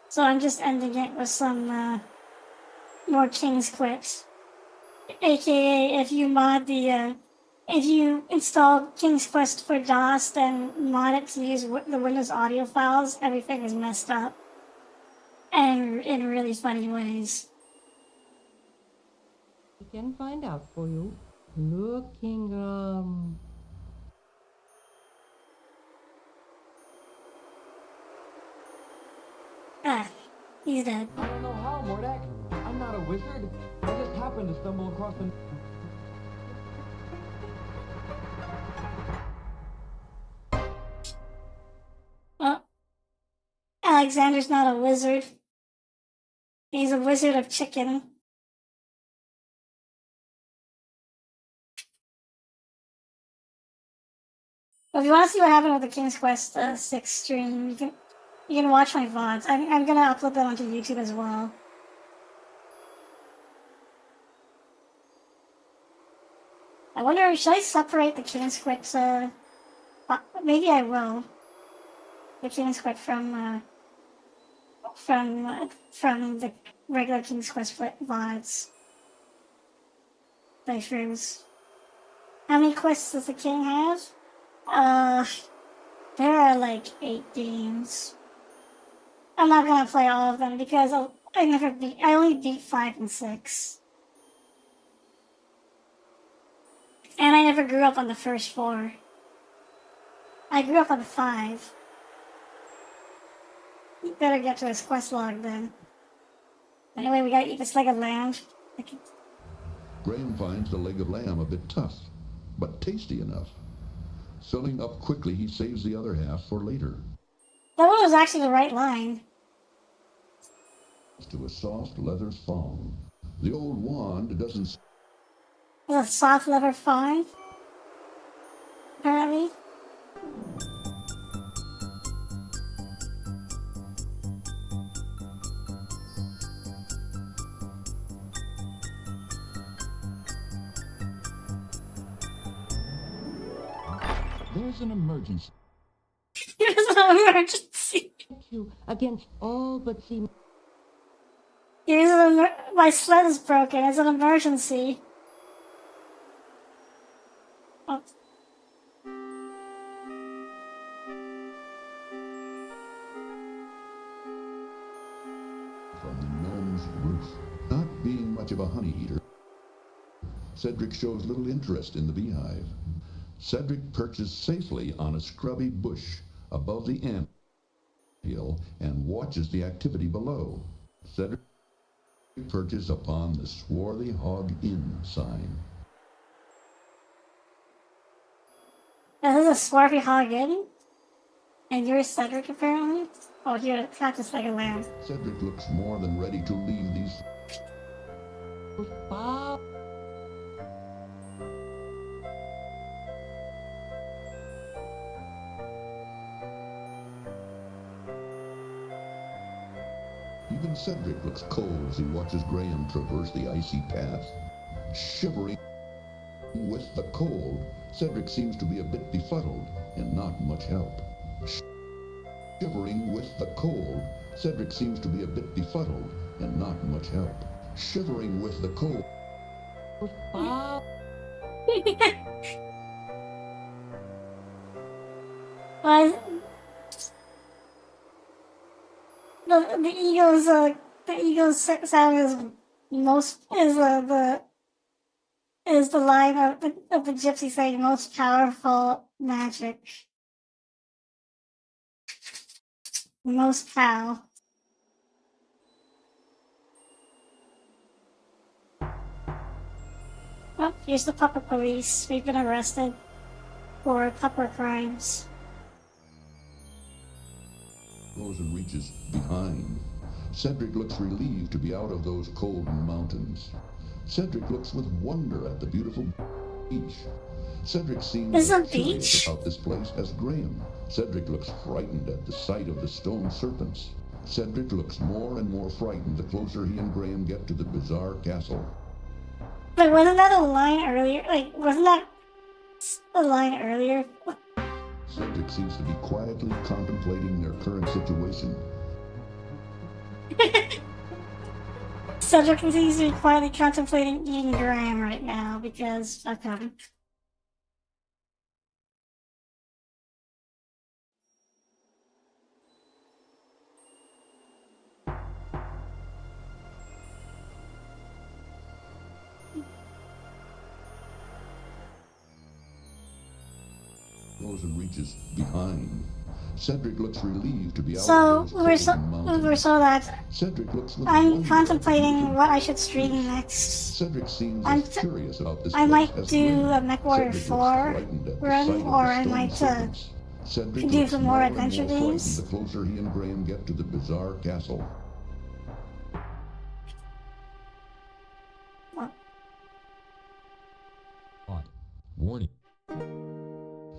Speaker 1: so I'm just ending it with some more King's Quest. AKA, if you mod the, if you install King's Quest for DOS, then mod it to use the Windows audio files, everything is messed up. And in really funny ways.
Speaker 16: We can find out for you. Looking,
Speaker 1: Ah, he's dead.
Speaker 17: I don't know how, Mordak. I'm not a wizard. I just happened to stumble across the...
Speaker 1: Oh, Alexander's not a wizard. He's a wizard of chicken. If you want to see what happened with the King's Quest 6 stream, you can watch my VODs. I'm gonna upload them onto YouTube as well. I wonder, should I separate the King's Quest? Maybe I will. The King's Quest from the regular King's Quest VODs. Playthroughs. How many quests does the king have? There are like 8 games. I'm not gonna play all of them because I only beat 5 and 6. And I never grew up on the first 4. I grew up on 5. You better get to his quest log then. Anyway, we gotta eat this leg of lamb.
Speaker 11: Graham finds the leg of lamb a bit tough, but tasty enough. Filling up quickly, he saves the other half for later.
Speaker 1: That one was actually the right line.
Speaker 11: To a soft leather thong. The old wand doesn't...
Speaker 1: A soft leather thong? Apparently.
Speaker 9: There's an emergency.
Speaker 1: There's an emergency.
Speaker 16: Against all but see.
Speaker 1: My sled is broken. It's an emergency. Oh.
Speaker 11: From the gnome's roof. Not being much of a honey eater, Cedric shows little interest in the beehive. Cedric perches safely on a scrubby bush above the ant hill and watches the activity below. Cedric perches upon the Swarthy Hog Inn sign.
Speaker 1: This is a Swarthy Hog Inn? And you're Cedric, apparently? Oh, you're a cactus like a lamb.
Speaker 11: Cedric looks more than ready to leave these... Even Cedric looks cold as he watches Graham traverse the icy path. Shivering with the cold, Cedric seems to be a bit befuddled and not much help. Shivering with the cold, Cedric seems to be a bit befuddled and not much help. Shivering with the cold.
Speaker 1: The eagle's sound is the line of the gypsy saying most powerful magic. Most pow. Well, here's the pupper police. We've been arrested for pupper crimes.
Speaker 11: Goes and reaches behind. Cedric looks relieved to be out of those cold mountains. Cedric looks with wonder at the beautiful beach. Cedric seems as curious about this place as Graham. Cedric looks frightened at the sight of the stone serpents. Cedric looks more and more frightened the closer he and Graham get to the bizarre castle.
Speaker 1: But wasn't that a line earlier? Wasn't that a line earlier?
Speaker 11: Cedric seems to be quietly contemplating their current situation.
Speaker 1: Cedric seems to be quietly contemplating eating Graham right now because fuck him.
Speaker 11: frozen reaches behind. Cedric looks relieved to be out
Speaker 1: So
Speaker 11: of those frozen mountains.
Speaker 1: we're so that
Speaker 11: Cedric looks with
Speaker 1: I'm
Speaker 11: wonder
Speaker 1: contemplating what I should stream next.
Speaker 11: Cedric seems as curious about this
Speaker 1: I
Speaker 11: place
Speaker 1: might
Speaker 11: as
Speaker 1: do
Speaker 11: Graham.
Speaker 1: a MechWarrior
Speaker 11: Cedric
Speaker 1: 4
Speaker 11: looks frightened at the
Speaker 1: run,
Speaker 11: sight of
Speaker 1: or
Speaker 11: the
Speaker 1: I
Speaker 11: stone
Speaker 1: might
Speaker 11: serpents. Cedric
Speaker 1: do
Speaker 11: looks
Speaker 1: some more
Speaker 11: more and
Speaker 1: adventure
Speaker 11: more frightened
Speaker 1: games.
Speaker 11: the closer he and Graham get to the bizarre castle.
Speaker 7: Warning.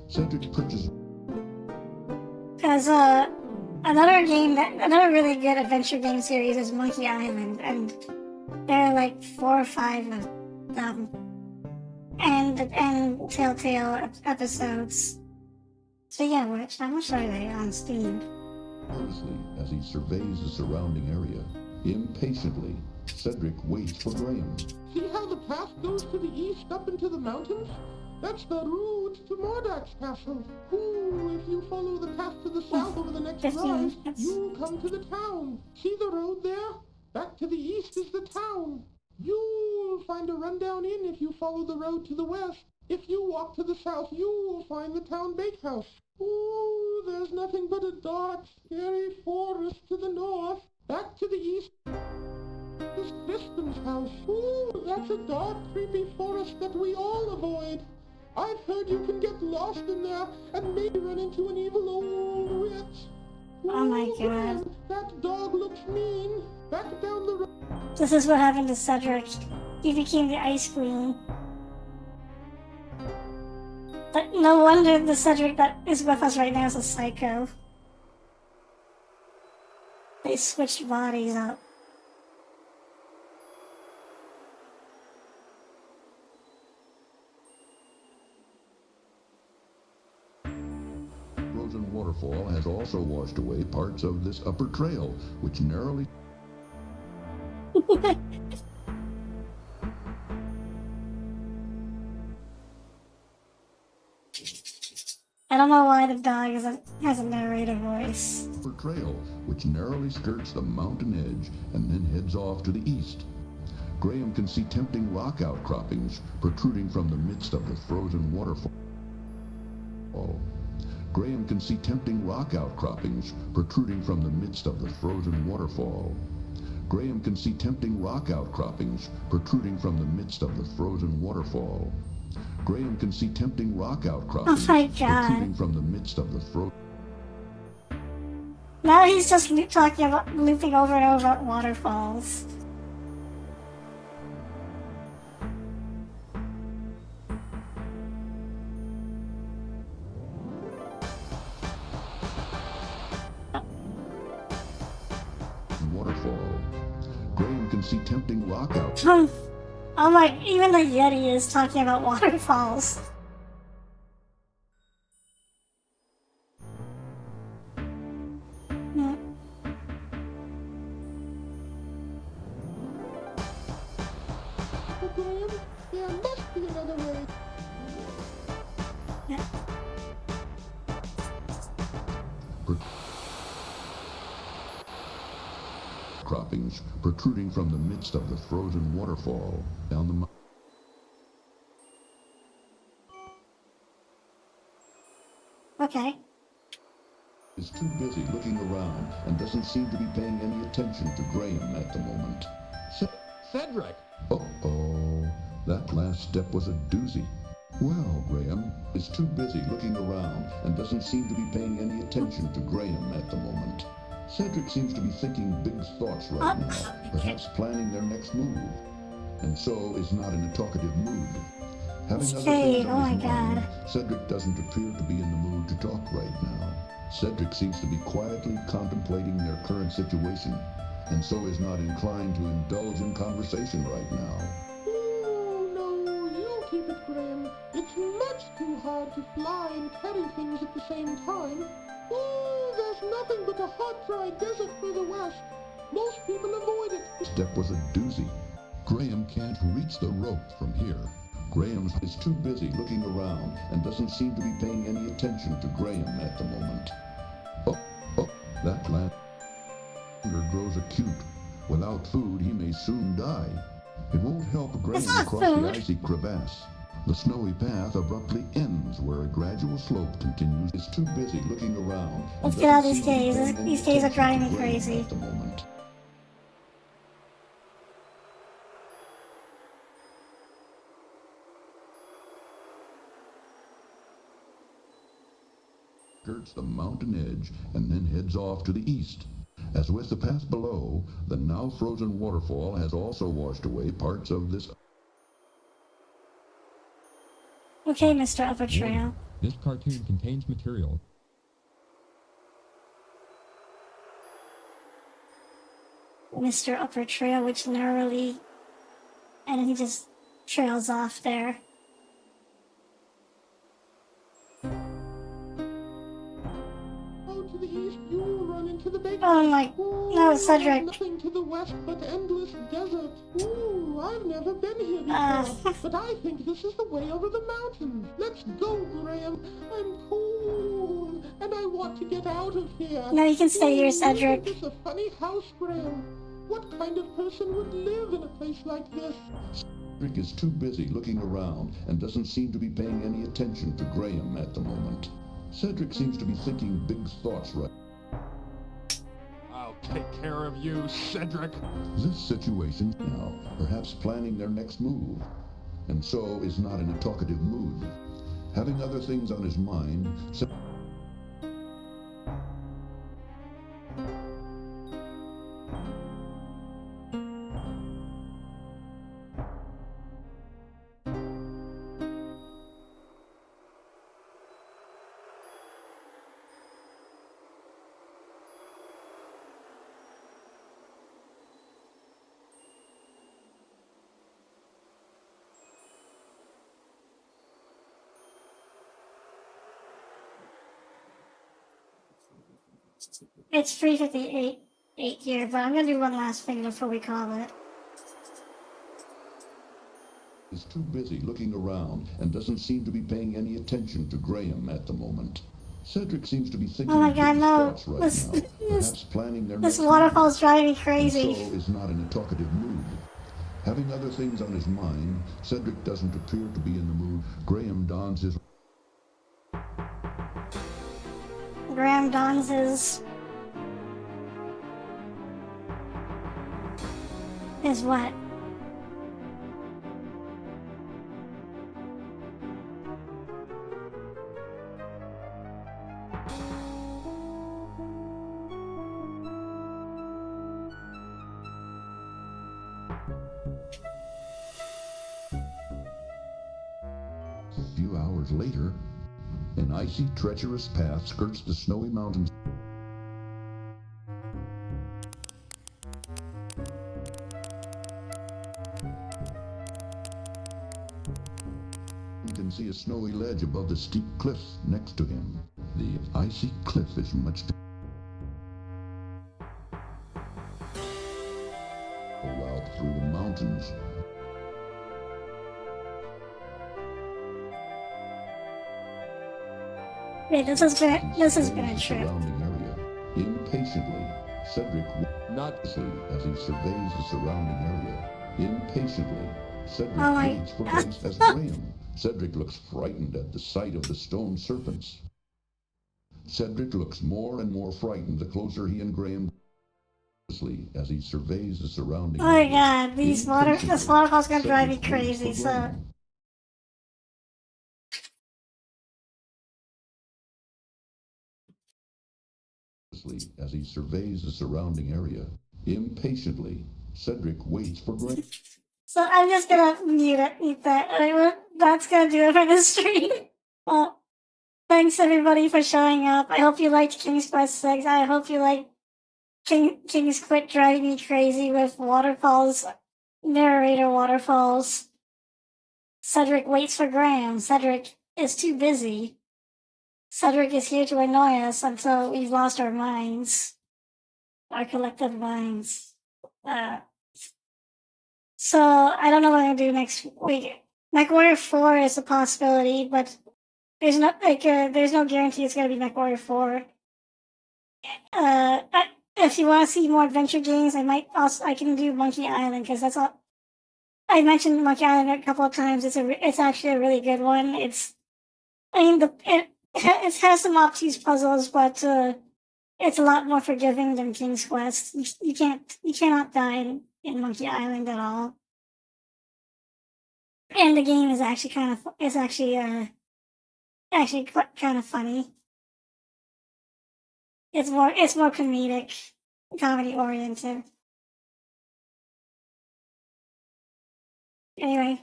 Speaker 11: Cedric purchases.
Speaker 1: Because another really good adventure game series is Monkey Island, and there are like 4 or 5 of them, and Telltale episodes. So yeah, how much are they on Steam?
Speaker 11: Nervously, as he surveys the surrounding area, impatiently, Cedric waits for Graham.
Speaker 18: See how the path goes to the east up into the mountains? That's the route to Mordak's castle. Ooh, if you follow the path to the south over the next rise, you'll come to the town. See the road there? Back to the east is the town. You'll find a rundown inn if you follow the road to the west. If you walk to the south, you'll find the town bakehouse. Ooh, there's nothing but a dark, scary forest to the north. Back to the east is Fiston's house. Ooh, that's a dark, creepy forest that we all avoid. I've heard you can get lost in there and maybe run into an evil old witch.
Speaker 1: Oh my god.
Speaker 18: That dog looks mean. Back down the road.
Speaker 1: This is what happened to Cedric. He became the Ice Queen. But no wonder the Cedric that is with us right now is a psycho. They switched bodies up.
Speaker 11: Frozen waterfall has also washed away parts of this upper trail, which narrowly...
Speaker 1: I don't know why the dog has a narrator voice.
Speaker 11: upper trail, which narrowly skirts the mountain edge and then heads off to the east. Graham can see tempting rock outcroppings protruding from the midst of the frozen waterfall. Graham can see tempting rock outcroppings protruding from the midst of the frozen waterfall. Graham can see tempting rock outcroppings protruding from the midst of the frozen waterfall. Graham can see tempting rock outcroppings protruding from the midst of the frozen...
Speaker 1: Now he's just talking about looping over and over about waterfalls.
Speaker 11: waterfall. Graham can see tempting rock out.
Speaker 1: Oh my, even the Yeti is talking about waterfalls. Yeah.
Speaker 18: Oh, Graham, there must be another way.
Speaker 1: Yeah.
Speaker 11: Croppings protruding from the midst of the frozen waterfall down the mountain.
Speaker 1: Okay.
Speaker 11: Is too busy looking around and doesn't seem to be paying any attention to Graham at the moment.
Speaker 13: Cedric!
Speaker 11: Uh-oh, that last step was a doozy. Well, Graham is too busy looking around and doesn't seem to be paying any attention to Graham at the moment. Cedric seems to be thinking big thoughts right now, perhaps planning their next move, and so is not in a talkative mood. Having other things on his mind, Cedric doesn't appear to be in the mood to talk right now. Cedric seems to be quietly contemplating their current situation, and so is not inclined to indulge in conversation right now.
Speaker 18: Oh, no, you keep it, Graham. It's much too hard to fly and carry things at the same time. Oh, there's nothing but a hot, dry desert further west. Most people avoid it.
Speaker 11: The step was a doozy. Graham can't reach the rope from here. Graham is too busy looking around and doesn't seem to be paying any attention to Graham at the moment. Oh, that land grows acute. Without food, he may soon die. It won't help Graham across the icy crevasse. The snowy path abruptly ends where a gradual slope continues. Is too busy looking around.
Speaker 1: Let's get out of these caves. These caves are driving me crazy.
Speaker 11: At the moment. Skirts the mountain edge and then heads off to the east. As with the path below, the now frozen waterfall has also washed away parts of this.
Speaker 1: Okay, Mr. Upper Trail.
Speaker 7: This cartoon contains material.
Speaker 1: Mr. Upper Trail, which narrowly... And he just trails off there.
Speaker 18: To the east, you will run into the big...
Speaker 1: Oh my... No, Cedric.
Speaker 18: Nothing to the west but endless desert. Ooh, I've never been here before, but I think this is the way over the mountains. Let's go, Graham. I'm cold, and I want to get out of here.
Speaker 1: No, you can stay here, Cedric.
Speaker 18: This is a funny house, Graham. What kind of person would live in a place like this?
Speaker 11: Cedric is too busy looking around and doesn't seem to be paying any attention to Graham at the moment. Cedric seems to be thinking big thoughts right.
Speaker 14: I'll take care of you, Cedric.
Speaker 11: This situation now, perhaps planning their next move, and so is not in a talkative mood. Having other things on his mind,
Speaker 1: It's 3:58 here, but I'm gonna do one last thing before we call it.
Speaker 11: is too busy looking around and doesn't seem to be paying any attention to Graham at the moment. Cedric seems to be thinking
Speaker 1: Oh my god,
Speaker 11: big
Speaker 1: no.
Speaker 11: thoughts right now, perhaps planning their
Speaker 1: This
Speaker 11: next
Speaker 1: waterfall's driving me
Speaker 11: move,
Speaker 1: crazy.
Speaker 11: and so is not in a talkative mood. Having other things on his mind, Cedric doesn't appear to be in the mood. Graham dons his...
Speaker 1: Graham dons his what?
Speaker 11: A few hours later, an icy, treacherous path skirts the snowy mountains. You can see a snowy ledge above the steep cliff next to him. The icy cliff is much out through the mountains.
Speaker 1: Wait, this has been a trip.
Speaker 11: Surrounding area. Impatiently, Cedric not asleep as he surveys the surrounding area. Impatiently, Cedric waits for Grace as Graham. Cedric looks frightened at the sight of the stone serpents. Cedric looks more and more frightened the closer he and Graham as he surveys the surrounding
Speaker 1: area.
Speaker 11: Oh my
Speaker 1: god, this waterfall's gonna drive me crazy, so...
Speaker 11: As he surveys the surrounding area. Impatiently, Cedric waits for Graham.
Speaker 1: So I'm just gonna mute that. That's gonna do it for this stream. Well, thanks everybody for showing up. I hope you liked King's Quest 6. I hope you liked King's Quit driving me crazy with waterfalls, narrator waterfalls. Cedric waits for Graham. Cedric is too busy. Cedric is here to annoy us until we've lost our minds. Our collective minds. So, I don't know what I'm gonna do next week. MechWarrior 4 is a possibility, but there's no guarantee it's gonna be MechWarrior 4. If you want to see more adventure games, I can do Monkey Island, because that's all. I mentioned Monkey Island a couple of times. It's actually a really good one. I mean, it has some obtuse puzzles, but it's a lot more forgiving than King's Quest. You cannot die in Monkey Island at all. And the game is actually kind of funny. It's more comedy oriented. Anyway.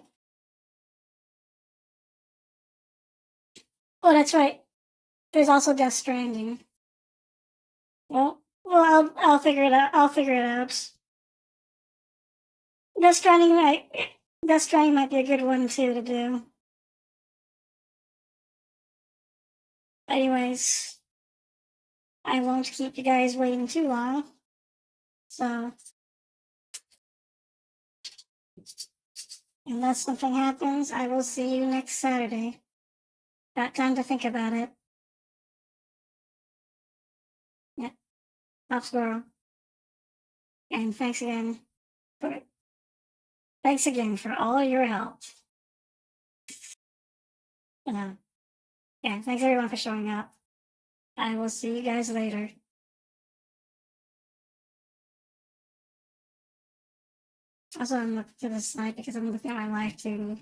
Speaker 1: Oh, that's right. There's also Death Stranding. I'll figure it out. I'll figure it out. Death Stranding might Death Stranding might be a good one too to do. Anyways, I won't keep you guys waiting too long. So, unless something happens, I will see you next Saturday. Got time to think about it. Yeah, top squirrel. And thanks again for all your help. Yeah, thanks everyone for showing up. I will see you guys later. Also, I'm looking to the side because I'm looking at my live too.